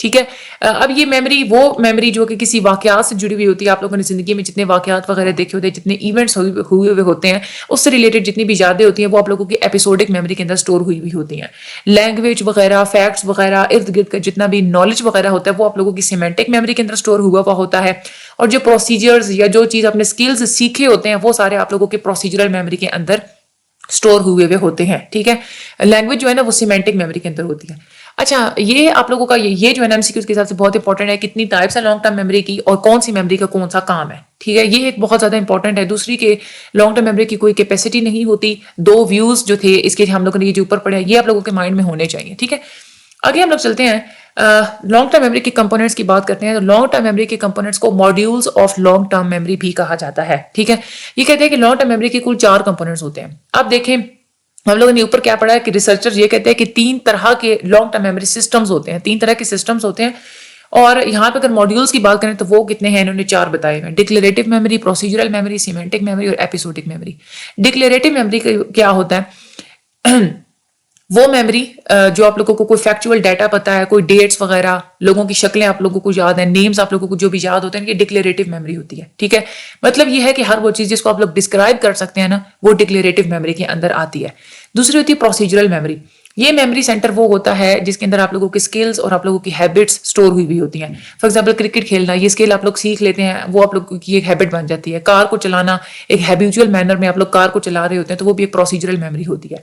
ٹھیک ہے. اب یہ میموری وہ میموری جو کہ کسی واقعات سے جڑی ہوئی ہوتی ہے. آپ لوگوں نے زندگی میں جتنے واقعات وغیرہ دیکھے ہوتے ہیں, جتنے ایونٹس ہوئے ہوئے ہوتے ہیں, اس سے ریلیٹڈ جتنی بھی یادیں ہوتی ہیں وہ آپ لوگوں کی ایپیسوڈک میموری کے اندر اسٹور ہوئی ہوئی ہوتی ہیں. لینگویج وغیرہ, فیکٹس وغیرہ, ارد گرد کا جتنا بھی نالج وغیرہ ہوتا ہے وہ آپ لوگوں کی سیمینٹک میموری کے اندر اسٹور ہوا ہوا ہوتا ہے. اور جو پروسیجرز یا جو چیز اپنے اسکلز سیکھے ہوتے ہیں وہ سارے آپ لوگوں کے پروسیجرل میموری کے اندر اسٹور ہوئے ہوئے ہوتے ہیں. ٹھیک ہے. لینگویج جو ہے نا وہ سیمینٹک میموری کے اندر ہوتی ہے. اچھا, یہ آپ لوگوں کا یہ جو ہے نا ایم سی کیوز کے حساب سے بہت انپورٹنٹ ہے, کتنی ٹائپس ہیں لانگ ٹرم میموری کی اور کون سی میموری کا کون سا کام ہے. ٹھیک ہے, یہ ایک بہت زیادہ انپورٹنٹ ہے. دوسری کہ لانگ ٹرم میموری کی کوئی کیپیسٹی نہیں ہوتی. 2 ویوز جو تھے اس کے ہم لوگوں نے یہ جو اوپر پڑھا ہے یہ آپ لوگوں کے مائنڈ میں ہونے چاہیے. ٹھیک ہے. آگے ہم لوگ چلتے ہیں, لانگ ٹرم میموری کے کمپوننٹس کی بات کرتے ہیں. تو لانگ ٹرم میموری کے کمپوننٹس کو modules of long term memory بھی کہا جاتا ہے. ٹھیک ہے. یہ کہتے ہیں کہ لانگ ٹرم میموری کے کل 4 کمپوننٹس ہوتے ہیں. اب دیکھیں ہم لوگوں نے اوپر کیا پڑھا ہے کہ ریسرچر یہ کہتے ہیں کہ 3 طرح کے لانگ ٹرم میموری سسٹمز ہوتے ہیں. 3 طرح کے سسٹمز ہوتے ہیں. اور یہاں پہ اگر ماڈیولز کی بات کریں تو وہ کتنے ہیں, انہوں نے 4 بتائے ہوئے. Declarative memory, procedural memory, semantic memory اور ایپیسوڈک میموری. ڈکلیریٹو میموری کیا ہوتا ہے؟ وہ میموری جو آپ لوگوں کو کوئی فیکچوئل ڈیٹا پتا ہے, کوئی ڈیٹس وغیرہ, لوگوں کی شکلیں آپ لوگوں کو یاد ہیں, نیمز آپ لوگوں کو جو بھی یاد ہوتے ہیں, یہ ڈکلیریٹو میموری ہوتی ہے. ٹھیک ہے. مطلب یہ ہے کہ ہر وہ چیز جس کو آپ لوگ ڈسکرائب کر سکتے ہیں نا وہ ڈکلیریٹو میموری کے اندر آتی ہے. دوسری ہوتی ہے پروسیجرل میموری. یہ میموری سینٹر وہ ہوتا ہے جس کے اندر آپ لوگوں کی اسکلز اور آپ لوگوں کی ہیبٹس اسٹور ہوئی ہوتی ہیں. فار ایگزامپل کرکٹ کھیلنا, یہ اسکل آپ لوگ سیکھ لیتے ہیں, وہ آپ لوگوں کی ایک ہیبٹ بن جاتی ہے. کار کو چلانا, ایک ہیبیچول مینر میں آپ لوگ کار کو چلا رہے ہوتے ہیں, تو وہ بھی ایک پروسیجرل میموری ہوتی ہے.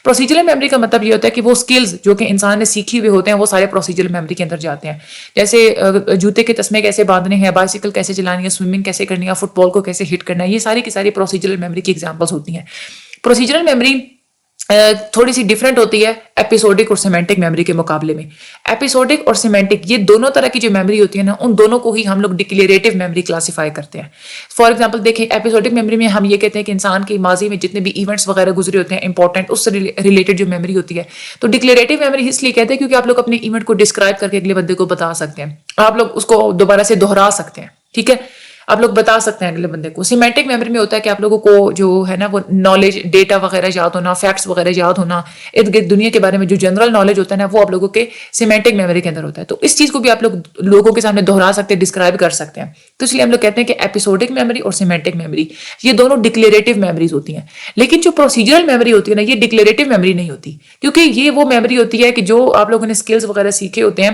پروسیجرل میموری کا مطلب یہ ہوتا ہے کہ وہ اسکلز جو کہ انسان نے سیکھی ہوئے ہوتے ہیں وہ سارے پروسیجرل میموری کے اندر جاتے ہیں. جیسے جوتے کے تسمے کیسے باندھنے ہیں, بائسیکل کیسے چلانی ہے, سوئمنگ کیسے کرنی ہے, فٹ بال کو کیسے ہٹ کرنا ہے, یہ ساری کی ساری پروسیجرل میموری کی ایگزامپلس ہوتی ہیں. پروسیجرل میموری تھوڑی سی ڈفرینٹ ہوتی ہے ایپیسوڈک اور سیمینٹک میموری کے مقابلے میں. ایپیسوڈک اور سیمینٹک یہ دونوں طرح کی جو میموری ہوتی ہے نا, ان دونوں کو ہی ہم لوگ ڈکلیریٹو میموری کلاسیفائی کرتے ہیں. فار ایگزامپل دیکھیں, ایپیسوڈک میموری میں ہم یہ کہتے ہیں کہ انسان کے ماضی میں جتنے بھی ایونٹس وغیرہ گزرے ہوتے ہیں امپورٹنٹ, اس سے ریلیٹڈ جو میموری ہوتی ہے. تو ڈکلیریٹو میموری اس لیے کہتے ہیں کیونکہ آپ لوگ اپنے ایونٹ کو ڈسکرائب کر کے اگلے بندے کو بتا سکتے ہیں, آپ لوگ اس کو دوبارہ سے دہرا سکتے ہیں. ٹھیک ہے. آپ لوگ بتا سکتے ہیں اگلے بندے کو. سیمینٹک میموری میں ہوتا ہے کہ آپ لوگوں کو جو ہے نا وہ نالج, ڈیٹا وغیرہ یاد ہونا, فیکٹس وغیرہ یاد ہونا, ارد گرد دنیا کے بارے میں جو جنرل نالج ہوتا ہے نا وہ آپ لوگوں کے سیمینٹک میموری کے اندر ہوتا ہے. تو اس چیز کو بھی آپ لوگ لوگوں کے سامنے دہرا سکتے ہیں, ڈسکرائب کر سکتے ہیں. تو اس لیے ہم لوگ کہتے ہیں کہ ایپیسوڈک میموری اور سیمینٹک میموری یہ دونوں ڈکلیریٹو میموریز ہوتی ہیں. لیکن جو پروسیجرل میموری ہوتی ہے نا یہ ڈکلیریٹو میموری نہیں ہوتی, کیونکہ یہ وہ میموری ہوتی ہے کہ جو آپ لوگوں نے اسکلز وغیرہ سیکھے ہوتے ہیں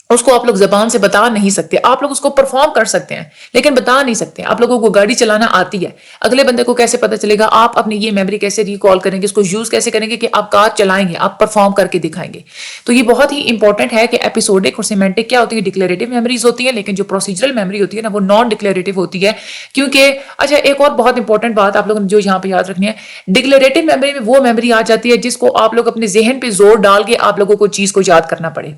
اس کو آپ لوگ زبان سے بتا نہیں سکتے. آپ لوگ اس کو پرفارم کر سکتے ہیں لیکن بتا نہیں سکتے. آپ لوگوں کو گاڑی چلانا آتی ہے, اگلے بندے کو کیسے پتا چلے گا؟ آپ اپنی یہ میموری کیسے ریکال کریں گے, اس کو یوز کیسے کریں گے کہ آپ کار چلائیں گے, آپ پرفارم کر کے دکھائیں گے. تو یہ بہت ہی امپورٹنٹ ہے کہ ایپیسوڈک اور سیمینٹک کیا ہوتی ہے, ڈکلیریٹو میموریز ہوتی ہیں, لیکن جو پروسیجرل میموری ہوتی ہے نا وہ نان ڈکلیریٹو ہوتی ہے. کیونکہ اچھا ایک اور بہت امپورٹنٹ بات آپ لوگوں نے جو یہاں پہ یاد رکھنی ہے, ڈکلیریٹو میموری میں وہ میموری آ جاتی ہے جس کو آپ لوگ اپنے ذہن پہ زور ڈال کے آپ لوگوں کو چیز کو یاد کرنا پڑے.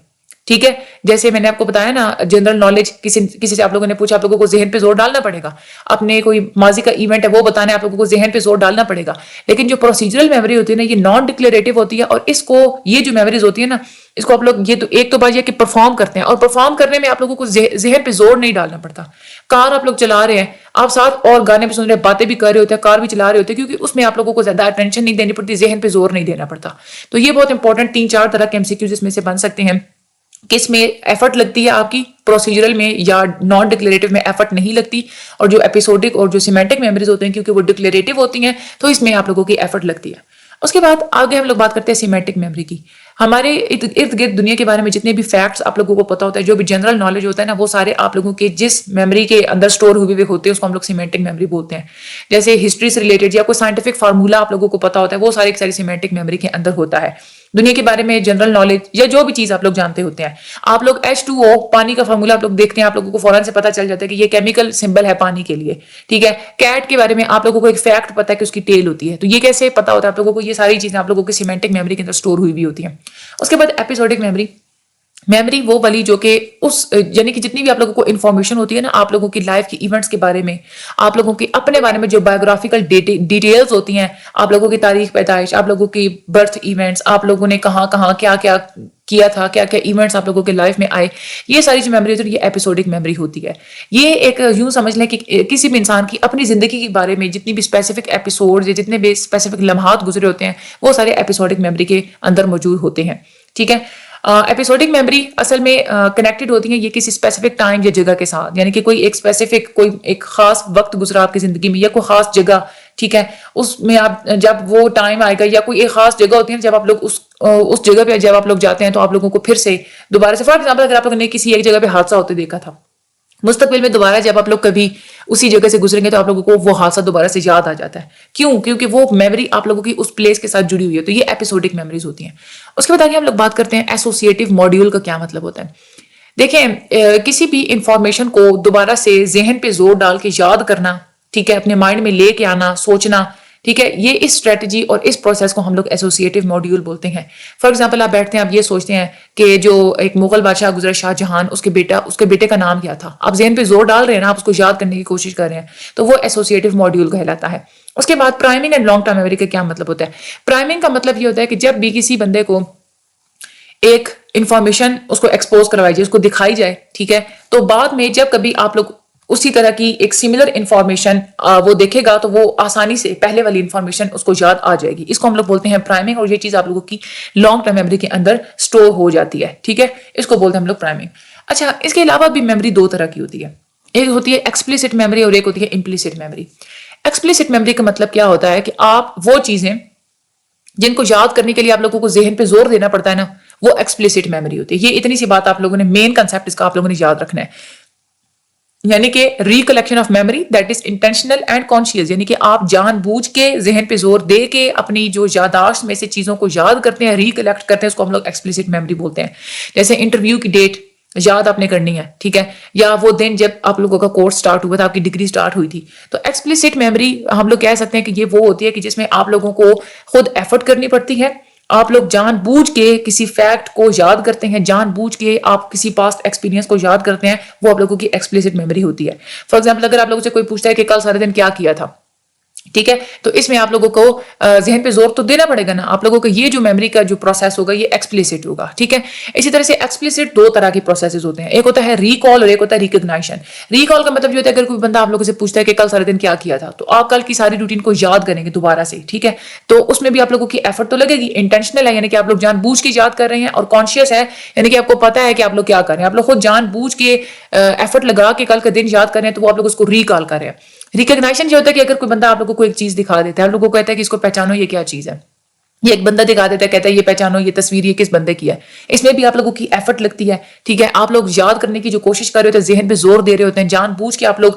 ٹھیک ہے. جیسے میں نے آپ کو بتایا نا جنرل نالج, کسی سے آپ لوگوں نے پوچھا, آپ لوگوں کو ذہن پہ زور ڈالنا پڑے گا. اپنے کوئی ماضی کا ایونٹ ہے وہ بتانا ہے, آپ لوگوں کو ذہن پہ زور ڈالنا پڑے گا. لیکن جو پروسیجرل میموری ہوتی ہے نا یہ نان ڈکلیریٹو ہوتی ہے, اور اس کو یہ جو میموریز ہوتی ہے نا اس کو آپ لوگ یہ تو ایک تو بات یہ کہ پرفارم کرتے ہیں, اور پرفارم کرنے میں آپ لوگوں کو ذہن پہ زور نہیں ڈالنا پڑتا. کار آپ لوگ چلا رہے ہیں, آپ ساتھ اور گانے بھی سن رہے ہیں, باتیں بھی کر رہے ہوتے ہیں, کار بھی چلا رہے ہوتے ہیں, کیونکہ اس میں آپ لوگوں کو زیادہ اٹینشن نہیں دینی پڑتی, ذہن پہ زور نہیں دینا پڑتا. تو یہ بہت انپورٹنٹ 3-4 طرح کے MCQs اس میں سے بن سکتے ہیں. کس میں ایفرٹ لگتی ہے آپ کی, پروسیجرل میں یا نان ڈکلیریٹو میں ایفرٹ نہیں لگتی. اور جو ایپیسوڈک اور جو سیمینٹک میموریز ہوتے ہیں کیونکہ وہ ڈکلیریٹو ہوتی ہیں تو اس میں آپ لوگوں کی ایفرٹ لگتی ہے. اس کے بعد آگے ہم لوگ بات کرتے ہیں سیمینٹک میموری کی. ہمارے ارد گرد دنیا کے بارے میں جتنے بھی فیکٹس آپ لوگوں کو پتا ہوتا ہے, جو بھی جنرل نالج ہوتا ہے نا وہ سارے آپ لوگوں کے جس میموری کے اندر اسٹور ہوئے ہوتے ہیں اس کو ہم لوگ سیمینٹک میموری بولتے ہیں. جیسے ہسٹری سے ریلیٹڈ یا کوئی سائنٹیفک فارمولا آپ لوگوں کو پتا ہوتا ہے وہ ساری سیمینٹک میموری کے اندر ہوتا ہے. دنیا کے بارے میں جنرل نالج یا جو بھی چیز آپ لوگ جانتے ہوتے ہیں, آپ لوگ H2O پانی کا فارمولا آپ لوگ دیکھتے ہیں, آپ لوگوں کو فوراً سے پتا چل جاتا ہے کہ یہ کیمیکل سمبل ہے پانی کے لیے. ٹھیک ہے. کیٹ کے بارے میں آپ لوگوں کو ایک فیکٹ پتا ہے کہ اس کی ٹیل ہوتی ہے, تو یہ کیسے پتا ہوتا ہے آپ لوگوں کو؟ یہ ساری چیزیں آپ لوگوں کی سیمینٹک میموری کے اندر اسٹور ہوئی بھی ہوتی ہیں. اس کے بعد ایپیسوڈک میموری وہ والی جو کہ اس یعنی کہ جتنی بھی آپ لوگوں کو انفارمیشن ہوتی ہے نا آپ لوگوں کی لائف کی ایونٹس کے بارے میں, آپ لوگوں کی اپنے بارے میں جو بایوگرافیکل ڈیٹیلز ہوتی ہیں, آپ لوگوں کی تاریخ پیدائش, آپ لوگوں کی برتھ ایونٹس, آپ لوگوں نے کہاں کہاں کیا کیا کیا تھا, کیا کیا ایونٹس آپ لوگوں کے لائف میں آئے, یہ ساری جو میموری ہوتی ہے یہ ایپیسوڈک میموری ہوتی ہے. یہ ایک یوں سمجھ لیں کہ کسی بھی انسان کی اپنی زندگی کے بارے میں جتنی بھی اسپیسیفک ایپیسوڈ یا جتنے بھی اسپیسیفک لمحات گزرے ہوتے ہیں وہ سارے ایپیسوڈک میموری کے اندر موجود ہوتے ہیں. ٹھیک ہے. ایپیسوڈک میموری اصل میں کنیکٹڈ ہوتی ہیں یہ کسی اسپیسیفک ٹائم یا جگہ کے ساتھ، یعنی کہ کوئی ایک اسپیسیفک کوئی ایک خاص وقت گزرا آپ کی زندگی میں یا کوئی خاص جگہ، ٹھیک ہے، اس میں آپ جب وہ ٹائم آئے گا یا کوئی ایک خاص جگہ ہوتی ہے جب آپ لوگ اس جگہ پہ جب آپ لوگ جاتے ہیں تو آپ لوگوں کو پھر سے دوبارہ سے، فار ایگزامپل اگر آپ لوگوں نے کسی ایک جگہ پہ حادثہ ہوتے دیکھا تھا، مستقبل میں دوبارہ جب آپ لوگ کبھی اسی جگہ سے گزریں گے تو آپ لوگوں کو وہ حادثہ دوبارہ سے یاد آ جاتا ہے. کیوں؟ کیونکہ وہ میموری آپ لوگوں کی اس پلیس کے ساتھ جڑی ہوئی ہے. تو یہ ایپیسوڈک میموریز ہوتی ہیں. اس کے بعد آگے ہم لوگ بات کرتے ہیں ایسوسیٹیو ماڈیول کا کیا مطلب ہوتا ہے. دیکھیں کسی بھی انفارمیشن کو دوبارہ سے ذہن پہ زور ڈال کے یاد کرنا، ٹھیک ہے، اپنے مائنڈ میں لے کے آنا، سوچنا، ٹھیک ہے، یہ اس اسٹریٹجی اور اس پروسیس کو ہم لوگ ایسوسیٹیو ماڈیول بولتے ہیں. فار ایگزامپل آپ بیٹھتے ہیں، آپ یہ سوچتے ہیں کہ جو ایک مغل بادشاہ گزرا شاہ جہان، اس کے بیٹے کا نام کیا تھا. آپ ذہن پہ زور ڈال رہے ہیں نا، آپ اس کو یاد کرنے کی کوشش کر رہے ہیں، تو وہ ایسوسیٹیو ماڈیول کہلاتا ہے. اس کے بعد priming and long term memory کا کیا مطلب ہوتا ہے. پرائمنگ کا مطلب یہ ہوتا ہے کہ جب بھی کسی بندے کو ایک انفارمیشن اس کو ایکسپوز کروائی جائے، اس کو دکھائی جائے، ٹھیک ہے، تو بعد میں جب کبھی آپ لوگ اسی طرح کی ایک سملر انفارمیشن وہ دیکھے گا تو وہ آسانی سے پہلے والی انفارمیشن اس کو یاد آ جائے گی. اس کو ہم لوگ بولتے ہیں پرائمنگ، اور یہ چیز آپ لوگوں کی لانگ ٹرم میموری کے اندر سٹور ہو جاتی ہے، ٹھیک ہے، اس کو بولتے ہیں ہم لوگ پرائمنگ. اچھا، اس کے علاوہ بھی میموری دو طرح کی ہوتی ہے. ایک ہوتی ہے ایکسپلیسٹ میموری اور ایک ہوتی ہے امپلیسٹ میموری. ایکسپلیسٹ میموری کا مطلب کیا ہوتا ہے کہ آپ وہ چیزیں جن کو یاد کرنے کے لیے آپ لوگوں کو ذہن پہ زور دینا پڑتا ہے نا، وہ ایکسپلیسٹ میموری ہوتی ہے. یہ اتنی سی بات آپ لوگوں نے، مین کنسیپٹ اس کا آپ لوگوں نے یاد رکھنا ہے. یعنی کہ recollection of memory that is intentional and conscious, یعنی کہ آپ جان بوجھ کے ذہن پہ زور دے کے اپنی جو یاداشت میں سے چیزوں کو یاد کرتے ہیں، ریکلیکٹ کرتے ہیں، اس کو ہم لوگ ایکسپلیسٹ میموری بولتے ہیں. جیسے انٹرویو کی ڈیٹ یاد آپ نے کرنی ہے، ٹھیک ہے، یا وہ دن جب آپ لوگوں کا کورس سٹارٹ ہوا تھا، آپ کی ڈگری سٹارٹ ہوئی تھی. تو ایکسپلیسٹ میموری ہم لوگ کہہ سکتے ہیں کہ یہ وہ ہوتی ہے کہ جس میں آپ لوگوں کو خود ایفرٹ کرنی پڑتی ہے. آپ لوگ جان بوجھ کے کسی فیکٹ کو یاد کرتے ہیں، جان بوجھ کے آپ کسی پاسٹ ایکسپیرینس کو یاد کرتے ہیں، وہ آپ لوگوں کی ایکسپلیسٹ میموری ہوتی ہے. فار ایگزامپل اگر آپ لوگوں سے کوئی پوچھتا ہے کہ کل سارے دن کیا کیا تھا، ٹھیک ہے، تو اس میں آپ لوگوں کو ذہن پہ زور تو دینا پڑے گا نا. آپ لوگوں کو یہ جو میموری کا جو پروسیس ہوگا یہ ایکسپلیسٹ ہوگا، ٹھیک ہے. اسی طرح سے ایکسپلیسٹ دو طرح کے پروسیسز ہوتے ہیں. ایک ہوتا ہے ریکال اور ایک ہوتا ہے ریکگنائشن. ریکال کا مطلب یہ ہوتا ہے اگر کوئی بندہ آپ لوگوں سے پوچھتا ہے کہ کل سارے دن کیا کیا تھا، تو آپ کل کی ساری روٹین کو یاد کریں گے دوبارہ سے، ٹھیک ہے. تو اس میں بھی آپ لوگوں کی ایفرٹ تو لگے گی. انٹینشنل ہے یعنی کہ آپ لوگ جان بوجھ کے یاد کر رہے ہیں، اور کانشیس ہے یعنی کہ آپ کو پتا ہے کہ آپ لوگ کیا کر رہے ہیں. آپ لوگ خود جان بوجھ کے ایفرٹ لگا کے کل کا دن یاد کر رہے ہیں، تو وہ آپ لوگ اس کو ریکال کر رہے ہیں. ریکگنائشن یہ ہوتا ہے کہ اگر کوئی بندہ آپ لوگوں کو ایک چیز دکھا دیتا ہے، آپ لوگوں کو کہتا ہے کہ اس کو پہچانو یہ کیا چیز ہے، یہ ایک بندہ دکھا دیتا ہے، کہتا ہے یہ پہچانو یہ تصویر یہ کس بندے کی ہے. اس میں بھی آپ لوگوں کی ایفرٹ لگتی ہے، ٹھیک ہے. آپ لوگ یاد کرنے کی جو کوشش کر رہے ہوتے ہیں، ذہن پہ زور دے رہے ہوتے ہیں، جان بوجھ کے آپ لوگ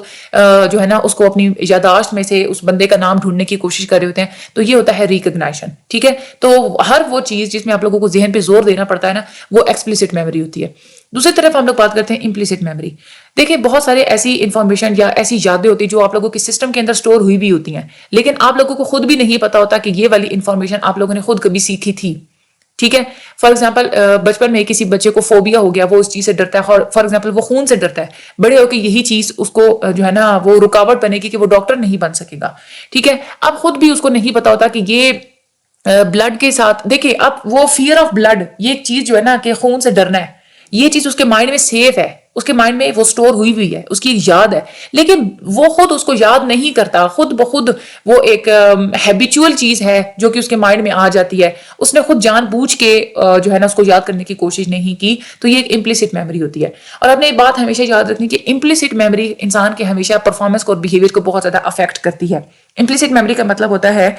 جو ہے نا اس کو اپنی یاداشت میں سے اس بندے کا نام ڈھونڈنے کی کوشش کر رہے ہوتے ہیں. تو یہ ہوتا ہے ریکگنائشن، ٹھیک ہے. تو ہر وہ چیز جس میں آپ لوگوں کو ذہن پہ زور دینا پڑتا ہے نا، وہ ایکسپلیسٹ میموری ہوتی ہے. دوسری طرف ہم لوگ بات کرتے ہیں امپلیسٹ میموری. دیکھیں بہت سارے ایسی انفارمیشن یا ایسی یادیں ہوتی ہیں جو آپ لوگوں کے سسٹم کے اندر سٹور ہوئی بھی ہوتی ہیں، لیکن آپ لوگوں کو خود بھی نہیں پتا ہوتا کہ یہ والی انفارمیشن آپ لوگوں نے خود کبھی سیکھی تھی، ٹھیک ہے. فار ایگزامپل بچپن میں کسی بچے کو فوبیا ہو گیا، وہ اس چیز سے ڈرتا ہے. فار ایگزامپل وہ خون سے ڈرتا ہے، بڑے ہو کے یہی چیز اس کو جو ہے نا وہ رکاوٹ بنے گی کہ وہ ڈاکٹر نہیں بن سکے گا، ٹھیک ہے. اب خود بھی اس کو نہیں پتا ہوتا کہ یہ بلڈ کے ساتھ، دیکھیں اب وہ فیئر آف بلڈ، یہ چیز جو ہے نا کہ خون سے ڈرنا ہے، یہ چیز اس کے مائنڈ میں سیف ہے، اس کے مائنڈ میں وہ سٹور ہوئی ہوئی ہے، اس کی یاد ہے، لیکن وہ خود اس کو یاد نہیں کرتا. خود بخود وہ ایک ہیبیچول چیز ہے جو کہ اس کے مائنڈ میں آ جاتی ہے، اس نے خود جان بوجھ کے جو ہے نا اس کو یاد کرنے کی کوشش نہیں کی. تو یہ ایک امپلیسٹ میموری ہوتی ہے. اور آپ نے ایک بات ہمیشہ یاد رکھنی کہ امپلیسٹ میموری انسان کے ہمیشہ پرفارمنس کو اور بیہیویئر کو بہت زیادہ افیکٹ کرتی ہے. امپلیسٹ میموری کا مطلب ہوتا ہے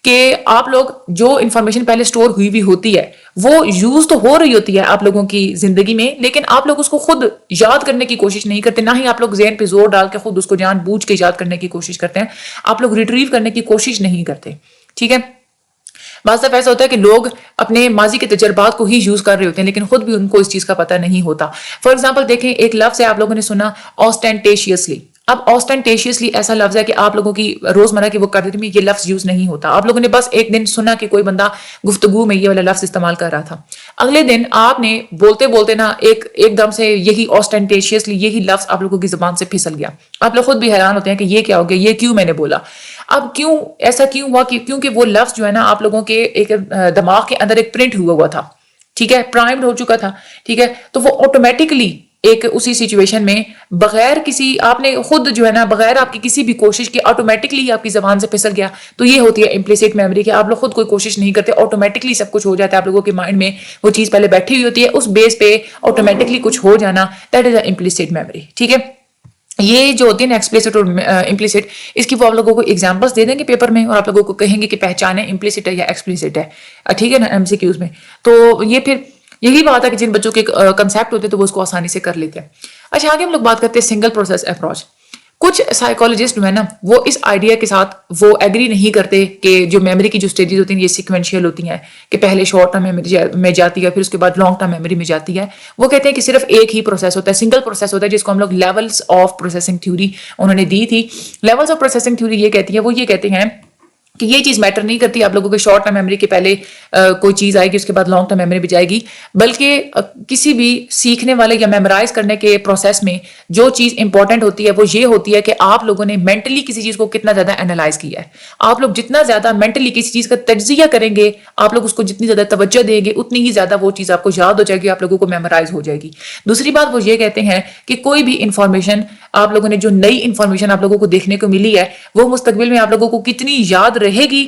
کہ آپ لوگ جو انفارمیشن پہلے سٹور ہوئی ہوئی ہوتی ہے وہ یوز تو ہو رہی ہوتی ہے آپ لوگوں کی زندگی میں، لیکن آپ لوگ اس کو خود یاد کرنے کی کوشش نہیں کرتے، نہ ہی آپ لوگ ذہن پہ زور ڈال کے خود اس کو جان بوجھ کے یاد کرنے کی کوشش کرتے ہیں. آپ لوگ ریٹریو کرنے کی کوشش نہیں کرتے، ٹھیک ہے. بعض دفعہ ایسا ہوتا ہے کہ لوگ اپنے ماضی کے تجربات کو ہی یوز کر رہے ہوتے ہیں، لیکن خود بھی ان کو اس چیز کا پتہ نہیں ہوتا. فار ایگزامپل دیکھیں، ایک لفظ ہے آپ لوگوں نے سنا آسٹینٹیشیسلی. اب آسٹینٹیشیسلی ایسا لفظ ہے کہ آپ لوگوں کی روزمرہ کی وکابلری میں یہ لفظ یوز نہیں ہوتا. آپ لوگوں نے بس ایک دن سنا کہ کوئی بندہ گفتگو میں یہ والا لفظ استعمال کر رہا تھا، اگلے دن آپ نے بولتے بولتے نا ایک دم سے یہی آسٹینٹیشیسلی یہی لفظ آپ لوگوں کی زبان سے پھسل گیا. آپ لوگ خود بھی حیران ہوتے ہیں کہ یہ کیا ہو گیا، یہ کیوں میں نے بولا. اب کیوں ایسا کیوں ہوا؟ کیونکہ وہ لفظ جو ہے نا آپ لوگوں کے ایک دماغ کے اندر ایک پرنٹ ہوا تھا، ٹھیک ہے، پرائمڈ ہو چکا تھا، ٹھیک ہے. تو وہ آٹومیٹکلی ایک اسی سچویشن میں بغیر کسی آپ نے خود جو ہے نا بغیر آپ کی کسی بھی کوشش کے آٹومیٹکلی آپ کی زبان سے پھسل گیا, تو یہ ہوتی ہے امپلیسٹ میموری کہ آپ لوگ خود کوئی کوشش نہیں کرتے, آٹومیٹکلی سب کچھ ہو جاتا ہے آپ لوگوں کے مائنڈ میں, وہ چیز پہلے بیٹھی ہوئی ہوتی ہے, اس بیس پہ آٹومیٹکلی کچھ ہو جانا, that is a implicit memory. ٹھیک ہے, یہ جو ہوتی ہے نا ایکسپلیسٹ اور امپلیسٹ, اس کی وہ آپ لوگوں کو ایگزامپلس دے دیں گے پیپر میں اور آپ لوگوں کو کہیں گے کہ پہچانے امپلیسٹ ہے یا ایکسپلیسٹ ہے. ٹھیک ہے نا, ایم سی کیوز میں. تو یہ پھر یہی بات ہے کہ جن بچوں کے کنسیپٹ ہوتے ہیں تو وہ اس کو آسانی سے کر لیتے ہیں. اچھا, آگے ہم لوگ بات کرتے ہیں سنگل پروسیس اپروچ. کچھ سائیکالوجسٹ جو ہے نا وہ اس آئیڈیا کے ساتھ وہ ایگری نہیں کرتے کہ جو میموری کی جو اسٹیجز ہوتی ہیں یہ سیکوینشیل ہوتی ہیں, کہ پہلے شارٹ ٹرم میموری میں جاتی ہے پھر اس کے بعد لانگ ٹرم میموری میں جاتی ہے. وہ کہتے ہیں کہ صرف ایک ہی پروسیس ہوتا ہے, سنگل پروسیس ہوتا ہے, جس کو ہم لوگ لیولس آف پروسیسنگ تھیوری انہوں نے دی تھی. لیولس آف پروسیسنگ تھیوری یہ کہتی ہے, وہ یہ کہتے ہیں کہ یہ چیز میٹر نہیں کرتی آپ لوگوں کے شارٹ ٹرم میموری کے پہلے کوئی چیز آئے گی اس کے بعد لانگ ٹرم میموری بھی جائے گی, بلکہ کسی بھی سیکھنے والے یا میمورائز کرنے کے پروسیس میں جو چیز امپورٹنٹ ہوتی ہے وہ یہ ہوتی ہے کہ آپ لوگوں نے مینٹلی کسی چیز کو کتنا زیادہ انالائز کیا ہے. آپ لوگ جتنا زیادہ مینٹلی کسی چیز کا تجزیہ کریں گے, آپ لوگ اس کو جتنی زیادہ توجہ دیں گے, اتنی ہی زیادہ وہ چیز آپ کو یاد ہو جائے گی, آپ لوگوں کو میمورائز ہو جائے گی. دوسری بات وہ یہ کہتے ہیں کہ کوئی بھی انفارمیشن آپ لوگوں نے جو نئی انفارمیشن آپ لوگوں کو دیکھنے کو ملی ہے وہ مستقبل میں آپ لوگوں کو کتنی یاد رہے گی,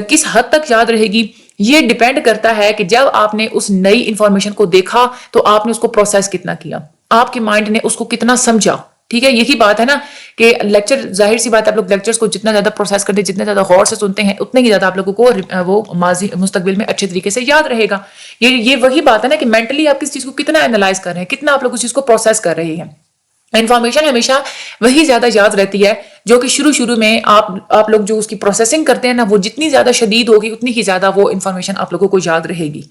کس حد تک یاد رہے گی, یہ ڈیپینڈ کرتا ہے کہ جب آپ نے اس نئی انفارمیشن کو دیکھا تو آپ نے اس کو پروسیس کتنا کیا, آپ کے مائنڈ نے اس کو کتنا سمجھا. ٹھیک ہے, یہی بات ہے نا کہ لیکچر, ظاہر سی بات ہے آپ لوگ لیکچرز کو جتنا زیادہ پروسیس کرتے ہیں, جتنا زیادہ غور سے سنتے ہیں, اتنے ہی زیادہ آپ لوگوں کو وہ ماضی مستقبل میں اچھے طریقے سے یاد رہے گا. یہ وہی بات ہے نا کہ مینٹلی آپ کس چیز کو کتنا انالائز کر رہے ہیں, کتنا آپ لوگ اس چیز کو پروسیس کر رہے ہیں. انفارمیشن ہمیشہ وہی زیادہ یاد رہتی ہے جو کہ شروع میں آپ لوگ جو اس کی پروسیسنگ کرتے ہیں نا وہ جتنی زیادہ شدید ہوگی اتنی ہی زیادہ وہ انفارمیشن آپ لوگوں کو یاد رہے گی.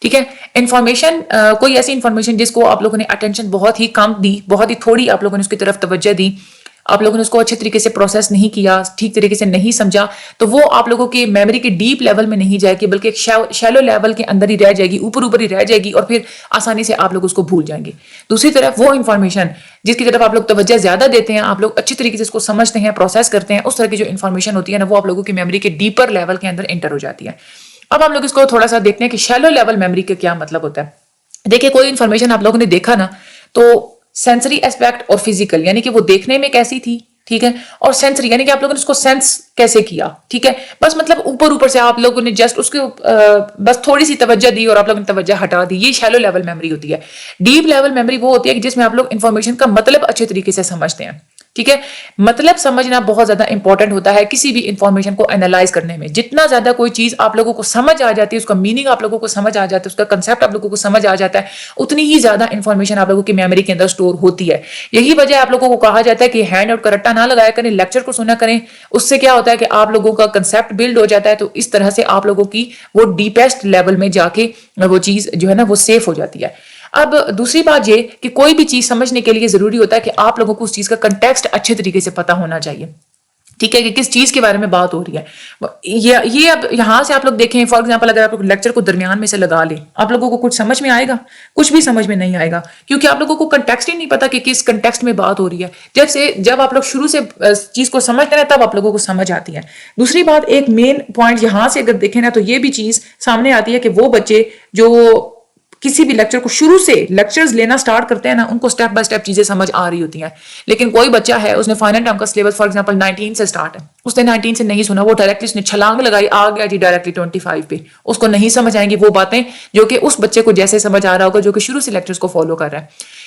ٹھیک ہے, انفارمیشن کوئی ایسی انفارمیشن جس کو آپ لوگوں نے اٹینشن بہت ہی کم دی, بہت ہی تھوڑی آپ لوگوں نے اس کی طرف توجہ دی, آپ لوگوں نے اس کو اچھے طریقے سے پروسیس نہیں کیا, ٹھیک طریقے سے نہیں سمجھا, تو وہ آپ لوگوں کے میموری کے ڈیپ لیول میں نہیں جائے گی بلکہ ایک شیلو لیول کے اندر ہی رہ جائے گی, اوپر ہی رہ جائے گی, اور پھر آسانی سے آپ لوگ اس کو بھول جائیں گے. دوسری طرف وہ انفارمیشن جس کی طرف آپ لوگ توجہ زیادہ دیتے ہیں, آپ لوگ اچھی طریقے سے اس کو سمجھتے ہیں, پروسیس کرتے ہیں, اس طرح کی جو انفارمیشن ہوتی ہے نا وہ آپ لوگوں کی میموری کے ڈیپر لیول کے اندر انٹر ہو جاتی ہے. اب ہم لوگ اس کو تھوڑا سا دیکھتے ہیں کہ شیلو لیول میموری کا کیا مطلب ہوتا ہے. دیکھیں, کوئی انفارمیشن آپ لوگوں نے دیکھا نا تو سینسری ایسپیکٹ اور فزیکل, یعنی کہ وہ دیکھنے میں کیسی تھی, ٹھیک ہے, اور سینسری یعنی کہ آپ لوگوں نے اس کو سینس کیسے کیا. ٹھیک ہے, بس مطلب اوپر سے آپ لوگوں نے جسٹ اس کو بس تھوڑی سی توجہ دی اور آپ لوگوں نے توجہ ہٹا دی, یہ شیلو لیول میموری ہوتی ہے. ڈیپ لیول میموری وہ ہوتی ہے کہ جس میں آپ لوگ انفارمیشن کا مطلب اچھے طریقے سے سمجھتے ہیں. ٹھیک ہے, مطلب سمجھنا بہت زیادہ امپورٹنٹ ہوتا ہے کسی بھی انفارمیشن کو انالائز کرنے میں. جتنا زیادہ کوئی چیز آپ لوگوں کو سمجھ آ جاتی ہے, اس کا میننگ آپ لوگوں کو سمجھ آ جاتا ہے, اس کا کنسیپٹ آپ لوگوں کو سمجھ آ جاتا ہے, اتنی ہی زیادہ انفارمیشن آپ لوگوں کی میموری کے اندر اسٹور ہوتی ہے. یہی وجہ آپ لوگوں کو کہا جاتا ہے کہ ہینڈ آؤٹ کا رٹا نہ لگایا کریں, لیکچر کو سنا کریں. اس سے کیا ہوتا ہے کہ آپ لوگوں کا کنسیپٹ بلڈ ہو جاتا ہے, تو اس طرح سے آپ لوگوں کی وہ ڈیپیسٹ لیول میں جا کے وہ چیز جو ہے نا وہ سیف ہو جاتی ہے. اب دوسری بات یہ کہ کوئی بھی چیز سمجھنے کے لیے ضروری ہوتا ہے کہ آپ لوگوں کو اس چیز کا کنٹیکسٹ اچھے طریقے سے پتا ہونا چاہیے. ٹھیک ہے, کہ کس چیز کے بارے میں بات ہو رہی ہے. یہ اب یہاں سے آپ لوگ دیکھیں, فار ایگزامپل اگر آپ لوگ لیکچر کو درمیان میں سے لگا لیں, آپ لوگوں کو کچھ سمجھ میں آئے گا؟ کچھ بھی سمجھ میں نہیں آئے گا, کیونکہ آپ لوگوں کو کنٹیکسٹ ہی نہیں پتا کہ کس کنٹیکسٹ میں بات ہو رہی ہے. جب آپ لوگ شروع سے چیز کو سمجھتے ہیں تب آپ لوگوں کو سمجھ آتی ہے. دوسری بات, ایک مین پوائنٹ یہاں سے اگر دیکھیں نا تو یہ بھی چیز سامنے آتی ہے کہ وہ بچے جو کسی بھی لیکچر کو شروع سے لیکچرز لینا سٹارٹ کرتے ہیں نا, ان کو سٹیپ بائی سٹیپ چیزیں سمجھ آ رہی ہوتی ہیں. لیکن کوئی بچہ ہے, اس نے فائنل ٹرم کا سلیبس فار ایگزامپل 19 سے سٹارٹ ہے, اس نے 19 سے نہیں سنا, وہ ڈائریکٹلی اس نے چھلانگ لگائی, آ گیا جی ڈائریکٹلی 25 پہ. اس کو نہیں سمجھ آئیں گی وہ باتیں جو کہ اس بچے کو جیسے سمجھ آ رہا ہوگا جو کہ شروع سے لیکچرز کو فالو کر رہا ہے.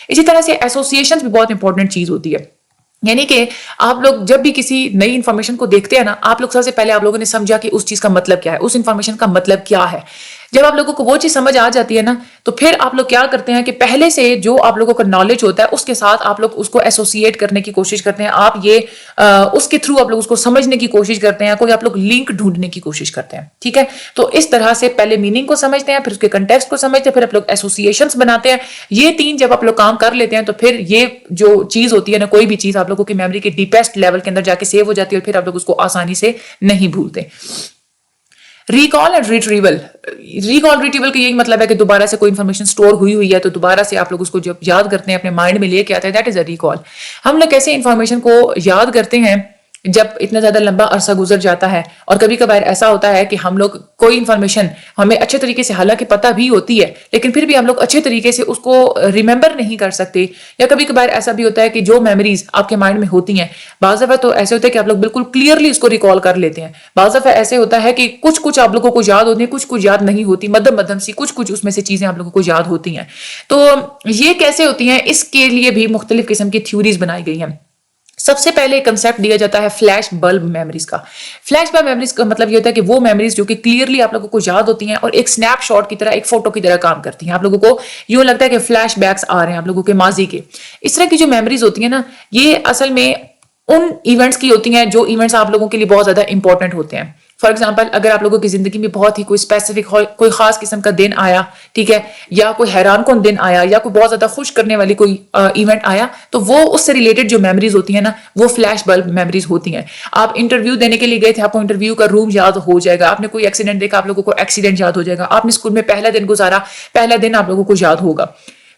اسی طرح سے ایسوسیشن بھی بہت انپورٹنٹ چیز ہوتی ہے. یعنی کہ آپ لوگ جب بھی کسی نئی انفارمیشن کو دیکھتے ہیں نا, آپ لوگ سب سے پہلے آپ لوگوں نے سمجھا کہ اس چیز کا مطلب کیا ہے, اس انفارمیشن کا مطلب کیا ہے. جب آپ لوگوں کو وہ چیز سمجھ آ جاتی ہے نا, تو پھر آپ لوگ کیا کرتے ہیں کہ پہلے سے جو آپ لوگوں کا نالج ہوتا ہے اس کے ساتھ آپ لوگ اس کو ایسوسیٹ کرنے کی کوشش کرتے ہیں. آپ یہ اس کے تھرو آپ لوگ اس کو سمجھنے کی کوشش کرتے ہیں, کوئی آپ لوگ لنک ڈھونڈنے کی کوشش کرتے ہیں. ٹھیک ہے, تو اس طرح سے پہلے میننگ کو سمجھتے ہیں, پھر اس کے کنٹیکسٹ کو سمجھتے ہیں, پھر آپ لوگ ایسوسیشنز بناتے ہیں. یہ تین جب آپ لوگ کام کر لیتے ہیں تو پھر یہ جو چیز ہوتی ہے نا, کوئی بھی چیز آپ لوگوں کی میموری کے ڈیپیسٹ لیول کے اندر جا کے سیو ہو جاتی ہے, اور پھر آپ لوگ اس کو آسانی سے نہیں بھولتے. Recall and retrieval. Recall retrieval کا یہی مطلب ہے کہ دوبارہ سے کوئی انفارمیشن سٹور ہوئی ہے تو دوبارہ سے آپ لوگ اس کو جب یاد کرتے ہیں, اپنے مائنڈ میں لے کے آتے ہیں, دیٹ از اے ریکال. ہم لوگ کیسے انفارمیشن کو یاد کرتے ہیں جب اتنا زیادہ لمبا عرصہ گزر جاتا ہے اور کبھی کبھار ایسا ہوتا ہے کہ ہم لوگ کوئی انفارمیشن ہمیں اچھے طریقے سے حالانکہ پتہ بھی ہوتی ہے لیکن پھر بھی ہم لوگ اچھے طریقے سے اس کو ریممبر نہیں کر سکتے، یا کبھی کبھار ایسا بھی ہوتا ہے کہ جو میموریز آپ کے مائنڈ میں ہوتی ہیں بعض دفعہ تو ایسے ہوتا ہے کہ آپ لوگ بالکل کلیئرلی اس کو ریکال کر لیتے ہیں، بعض دفعہ ایسے ہوتا ہے کہ کچھ آپ لوگوں کو یاد ہوتی ہیں، کچھ یاد نہیں ہوتی، مدھم سی کچھ اس میں سے چیزیں آپ لوگوں کو یاد ہوتی ہیں۔ تو یہ کیسے ہوتی ہیں، اس کے لیے بھی مختلف قسم کی تھیوریز بنائی گئی ہیں۔ سب سے پہلے کنسپٹ دیا جاتا ہے فلیش بلب میموریز کا۔ فلیش بلب میموریز کا مطلب یہ ہوتا ہے کہ وہ میموریز جو کہ کلیئرلی آپ لوگوں کو یاد ہوتی ہیں اور ایک سنیپ شاٹ کی طرح، ایک فوٹو کی طرح کام کرتی ہیں، آپ لوگوں کو یوں لگتا ہے کہ فلیش بیکس آ رہے ہیں آپ لوگوں کے ماضی کے۔ اس طرح کی جو میموریز ہوتی ہیں نا، یہ اصل میں ان ایونٹس کی ہوتی ہیں جو ایونٹس آپ لوگوں کے لیے بہت زیادہ امپورٹنٹ ہوتے ہیں۔ فار ایگزامپل، اگر آپ لوگوں کی زندگی میں بہت ہی کوئی اسپیسیفک کوئی خاص قسم کا دن آیا، ٹھیک ہے، یا کوئی حیران کن دن آیا، یا کوئی بہت زیادہ خوش کرنے والی کوئی ایونٹ آیا، تو وہ اس سے ریلیٹڈ جو میموریز ہوتی ہیں نا، وہ فلیش بلب میموریز ہوتی ہیں۔ آپ انٹرویو دینے کے لیے گئے تھے، آپ کو انٹرویو کا روم یاد ہو جائے گا، آپ نے کوئی ایکسیڈنٹ دیکھا، آپ لوگوں کو ایکسیڈنٹ یاد ہو جائے گا، آپ نے اسکول میں پہلا دن گزارا، پہلا دن آپ لوگوں کو یاد ہوگا۔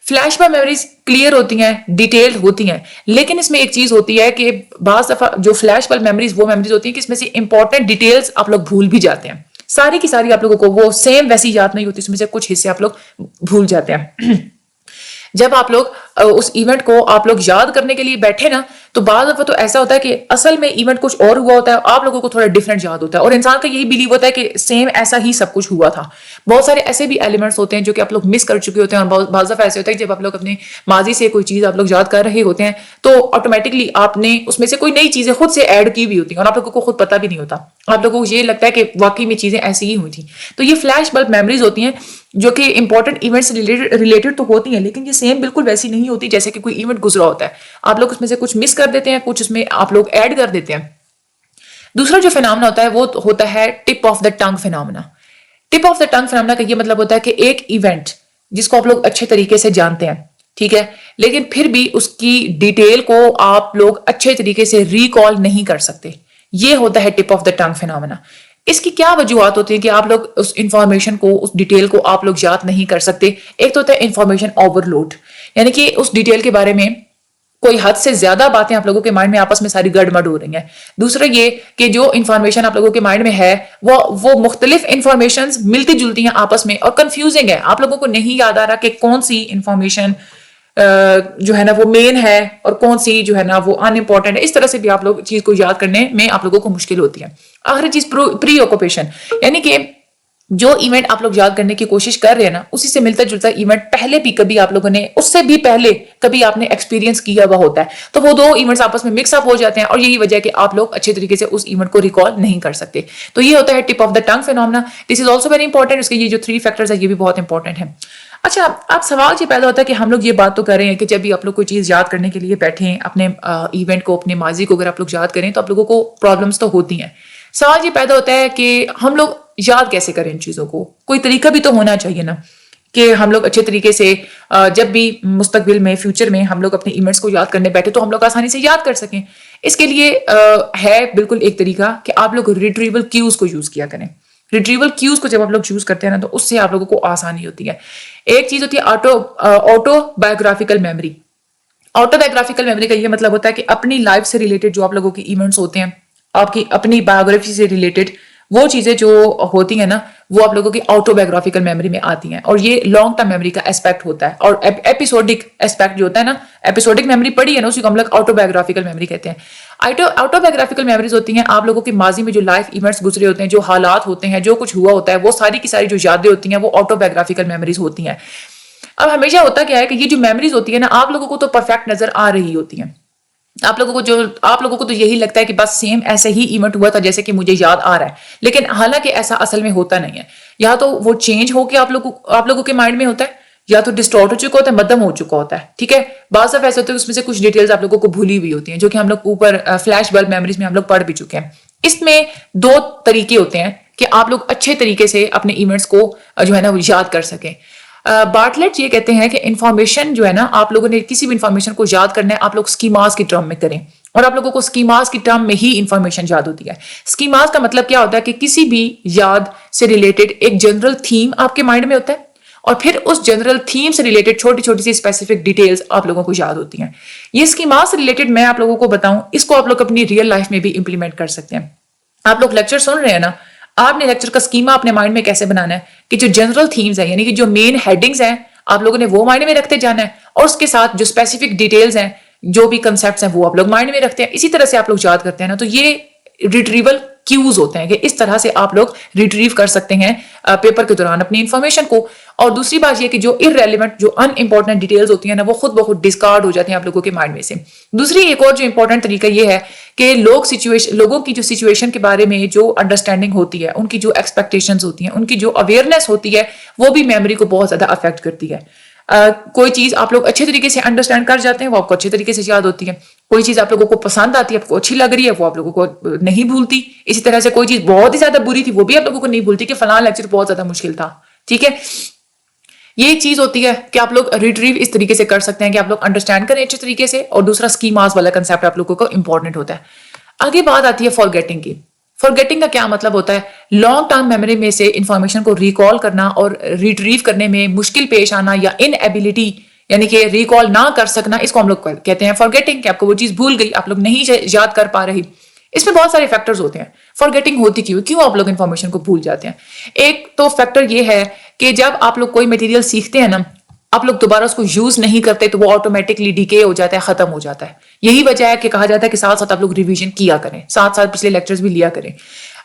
فلیش بلب میموریز کلیئر ہوتی ہیں، ڈیٹیلڈ ہوتی ہیں، لیکن اس میں ایک چیز ہوتی ہے کہ بعض دفعہ جو فلیش بلب میموریز وہ میموریز ہوتی ہیں کہ اس میں سے امپورٹنٹ ڈیٹیلز آپ لوگ بھول بھی جاتے ہیں، ساری کی ساری آپ لوگوں کو وہ سیم ویسی یاد نہیں ہوتی، اس میں سے کچھ حصے آپ لوگ بھول جاتے ہیں۔ جب آپ لوگ اس ایونٹ کو آپ لوگ یاد کرنے کے لیے بیٹھے نا، تو بعض دفعہ تو ایسا ہوتا ہے کہ اصل میں ایونٹ کچھ اور ہوا ہوتا ہے، آپ لوگوں کو تھوڑا ڈفرینٹ یاد ہوتا ہے، اور انسان کا یہی بلیو ہوتا ہے کہ سیم ایسا ہی سب کچھ ہوا تھا۔ بہت سارے ایسے بھی ایلیمنٹس ہوتے ہیں جو کہ آپ لوگ مس کر چکے ہوتے ہیں، اور بعض دفعہ ایسے ہوتا ہے کہ جب آپ لوگ اپنے ماضی سے کوئی چیز آپ لوگ یاد کر رہے ہوتے ہیں تو آٹومیٹکلی آپ نے اس میں سے کوئی نئی چیزیں خود سے ایڈ کی بھی ہوتی ہیں اور آپ لوگوں کو خود پتہ بھی نہیں ہوتا، آپ لوگوں کو یہ لگتا ہے کہ واقعی میں چیزیں ایسی ہی ہوئی تھیں۔ تو یہ فلیش بلب میموریز ہوتی ہیں جو کہ امپورٹنٹ ایونٹ سے ریلیٹڈ تو ہوتی ہیں، لیکن یہ سیم بالکل ویسی نہیں ہوتی جیسے کہ کوئی ایونٹ گزرا ہوتا ہے، آپ لوگ اس میں سے کچھ مس کر دیتے ہیں، کچھ اس میں آپ لوگ ایڈ کر دیتے ہیں۔ دوسرا جو فینامنا ہوتا ہے وہ ہوتا ہے tip of the tongue phenomena. Tip of the tongue phenomena کا یہ مطلب ہوتا ہے کہ ایک ایونٹ جس کو آپ لوگ اچھے طریقے سے جانتے ہیں، ٹھیک ہے، لیکن پھر بھی اس کی ڈیٹیل کو آپ لوگ اچھے طریقے سے ریکال نہیں کر سکتے، یہ ہوتا ہے tip of the tongue phenomena. اس کی کیا وجوہات ہوتی ہیں کہ آپ لوگ اس انفارمیشن کو، اس ڈیٹیل کو آپ لوگ یاد نہیں کر سکتے؟ ایک تو ہوتا ہے انفارمیشن اوور لوڈ، یعنی کہ اس ڈیٹیل کے بارے میں کوئی حد سے زیادہ باتیں آپ لوگوں کے مائنڈ میں آپس میں ساری گڑبڑ ہو رہی ہیں۔ دوسرا یہ کہ جو انفارمیشن آپ لوگوں کے مائنڈ میں ہے وہ مختلف انفارمیشن ملتی جلتی ہیں آپس میں اور کنفیوزنگ ہے، آپ لوگوں کو نہیں یاد آ رہا کہ کون سی انفارمیشن جو ہے نا وہ مین ہے اور کون سی جو ہے نا وہ ان امپورٹنٹ ہے۔ اس طرح سے بھی آپ لوگ چیز کو یاد کرنے میں آپ لوگوں کو مشکل ہوتی ہے۔ آخری چیز پری آکوپیشن، یعنی کہ جو ایونٹ آپ لوگ یاد کرنے کی کوشش کر رہے ہیں نا، اسی سے ملتا جلتا ایونٹ پہلے بھی کبھی آپ لوگوں نے، اس سے بھی پہلے کبھی آپ نے ایکسپیرینس کیا ہوا ہوتا ہے، تو وہ دو ایونٹس آپس میں مکس اپ ہو جاتے ہیں اور یہی وجہ ہے کہ آپ لوگ اچھے طریقے سے اس ایونٹ کو ریکال نہیں کر سکتے۔ تو یہ ہوتا ہے tip of the tongue phenomena. This is also very important, اس کے یہ جو 3 فیکٹرز ہیں یہ بھی بہت امپورٹنٹ ہیں۔ اچھا، اب سوال یہ پیدا ہوتا ہے کہ ہم لوگ یہ بات تو کر رہے ہیں کہ جب بھی آپ لوگ کوئی چیز یاد کرنے کے لیے بیٹھیں، اپنے ایونٹ کو، اپنے ماضی کو اگر آپ لوگ یاد کریں تو آپ لوگوں کو پرابلمس تو ہوتی ہیں۔ سوال یہ پیدا ہوتا ہے کہ ہم لوگ یاد کیسے کریں ان چیزوں کو؟ کوئی طریقہ بھی تو ہونا چاہیے نا کہ ہم لوگ اچھے طریقے سے جب بھی مستقبل میں، فیوچر میں ہم لوگ اپنے ایونٹس کو یاد کرنے بیٹھے تو ہم لوگ آسانی سے یاد کر سکیں۔ اس کے لیے ہے بالکل ایک طریقہ کہ آپ لوگ ریٹریول کیوز کو یوز کیا کریں۔ ریٹریول کیوز کو جب آپ لوگ یوز کرتے ہیں نا تو اس سے آپ لوگوں کو آسانی ہوتی ہے۔ ایک چیز ہوتی ہے auto biographical memory. Auto biographical memory کا یہ مطلب ہوتا ہے کہ اپنی لائف سے ریلیٹڈ جو آپ لوگوں کے ایونٹس ہوتے ہیں، آپ کی اپنی بایوگرافی سے ریلیٹڈ وہ چیزیں جو ہوتی ہیں نا، وہ آپ لوگوں کی آٹو بایوگرافیکل میموری میں آتی ہیں، اور یہ لانگ ٹرم میموری کا اسپیکٹ ہوتا ہے۔ اور ایپیسوڈک اسپیکٹ جو ہوتا ہے نا، ایپیسوڈک میموری پڑھی ہے نا، اسی کو ہم لوگ آٹو بایوگرافیکل میموری کہتے ہیں۔ آٹو بایوگرافیکل میموریز ہوتی ہیں آپ لوگوں کے ماضی میں جو لائف ایونٹس گزرے ہوتے ہیں، جو حالات ہوتے ہیں، جو کچھ ہوا ہوتا ہے، وہ ساری کی ساری جو یادیں ہوتی ہیں وہ آٹو بایوگرافیکل میموریز ہوتی ہیں۔ اب ہمیشہ ہوتا کیا ہے کہ یہ جو میموریز ہوتی ہے نا، آپ لوگوں کو تو پرفیکٹ نظر آ رہی ہوتی ہیں، آپ لوگوں کو تو یہی لگتا ہے کہ بس سیم ایسے ہی ایونٹ ہوا تھا جیسے کہ مجھے یاد آ رہا ہے، لیکن حالانکہ ایسا اصل میں ہوتا نہیں ہے۔ یا تو وہ چینج ہو کے آپ لوگوں کے مائنڈ میں ہوتا ہے، یا تو ڈسٹارٹ ہو چکا ہوتا ہے، مدھم ہو چکا ہوتا ہے، ٹھیک ہے۔ بعض دفعہ ایسے ہوتے ہیں اس میں سے کچھ ڈیٹیلز آپ لوگوں کو بھولی ہوئی ہوتی ہیں، جو کہ ہم لوگ اوپر فلیش بلب میموریز میں ہم لوگ پڑھ بھی چکے ہیں۔ اس میں 2 طریقے ہوتے ہیں کہ آپ لوگ اچھے طریقے سے اپنے ایونٹس کو جو ہے نا وہ یاد کر سکیں۔ بارٹلیٹ یہ کہتے ہیں کہ انفارمیشن جو ہے نا، آپ لوگوں نے کسی بھی انفارمیشن کو یاد کرنا ہے، آپ لوگ اسکیماز کی ٹرم میں کریں، اور آپ لوگوں کو اسکیماز کی ٹرم میں ہی انفارمیشن یاد ہوتی ہے۔ اسکیماز کا مطلب کیا ہوتا ہے کہ کسی بھی یاد سے ریلیٹڈ ایک جنرل تھیم آپ کے مائنڈ میں ہوتا ہے، اور پھر اس جنرل تھیم سے ریلیٹڈ چھوٹی چھوٹی سی اسپیسیفک ڈیٹیلز آپ لوگوں کو یاد ہوتی ہیں. یہ اسکیما سے ریلیٹڈ میں آپ لوگوں کو بتاؤں, اس کو آپ لوگ اپنی ریئل لائف میں بھی امپلیمنٹ کر سکتے ہیں. آپ لوگ لیکچر سن رہے ہیں نا, آپ نے لیکچر کا اسکیما اپنے مائنڈ میں کیسے بنانا ہے کہ جو جنرل تھیمز ہیں یعنی کہ جو مین ہیڈنگز ہیں آپ لوگوں نے وہ مائنڈ میں رکھتے جانا ہے, اور اس کے ساتھ جو اسپیسیفک ڈیٹیلز ہیں جو بھی کنسیپٹس ہیں وہ آپ لوگ مائنڈ میں رکھتے ہیں. اسی طرح سے آپ لوگ یاد کرتے ہیں نا, تو یہ ریٹریول کیوز ہوتے ہیں کہ اس طرح سے آپ لوگ ریٹریو کر سکتے ہیں پیپر کے دوران اپنی انفارمیشن کو. اور دوسری بات یہ کہ جو ارریلیونٹ جو ان امپورٹنٹ ڈیٹیلز ہوتی ہیں نا وہ خود بخود ڈسکارڈ ہو جاتی ہیں آپ لوگوں کے مائنڈ میں سے. دوسری ایک اور جو امپورٹنٹ طریقہ یہ ہے کہ لوگوں کی جو سچویشن کے بارے میں جو انڈرسٹینڈنگ ہوتی ہے, ان کی جو ایکسپیکٹیشنز ہوتی ہیں, ان کی جو اویئرنیس ہوتی ہے, وہ بھی میموری کو بہت زیادہ افیکٹ کرتی ہے. کوئی چیز آپ لوگ اچھے طریقے سے انڈرسٹینڈ کر جاتے ہیں وہ آپ کو اچھے طریقے سے یاد ہوتی ہے. کوئی چیز آپ لوگوں کو پسند آتی ہے, آپ کو اچھی لگ رہی ہے, وہ آپ لوگوں کو نہیں بھولتی. اسی طرح سے کوئی چیز بہت ہی زیادہ بری تھی وہ بھی آپ لوگوں کو نہیں بھولتی کہ فلاں لیکچر بہت زیادہ مشکل تھا. ٹھیک ہے, یہ چیز ہوتی ہے کہ آپ لوگ ریٹریو اس طریقے سے کر سکتے ہیں کہ آپ لوگ انڈرسٹینڈ کریں اچھے طریقے سے. اور دوسرا اسکیماز والا کنسیپٹ آپ لوگوں کو امپورٹنٹ ہوتا ہے. آگے بات آتی ہے فارگیٹنگ کی. فارگیٹنگ کا کیا مطلب ہوتا ہے؟ لانگ ٹرم میموری میں سے انفارمیشن کو ریکال کرنا اور ریٹریو کرنے میں مشکل پیش آنا یا ان ایبلٹی یعنی کہ ریکال نہ کر سکنا, اس کو ہم لوگ کہتے ہیں فارگیٹنگ, کہ آپ کو وہ چیز بھول گئی, آپ لوگ نہیں یاد کر پا رہی. اس میں بہت سارے فیکٹرز ہوتے ہیں. فارگیٹنگ ہوتی کیوں آپ لوگ انفارمیشن کو بھول جاتے ہیں؟ ایک تو فیکٹر یہ ہے کہ جب آپ لوگ کوئی مٹیریل سیکھتے ہیں نا, آپ لوگ دوبارہ اس کو یوز نہیں کرتے تو وہ آٹومیٹکلی ڈیکے ہو جاتا ہے, ختم ہو جاتا ہے. یہی وجہ ہے کہ کہا جاتا ہے کہ ساتھ ساتھ آپ لوگ ریویژن کیا کریں, ساتھ ساتھ پچھلے لیکچرز بھی لیا کریں.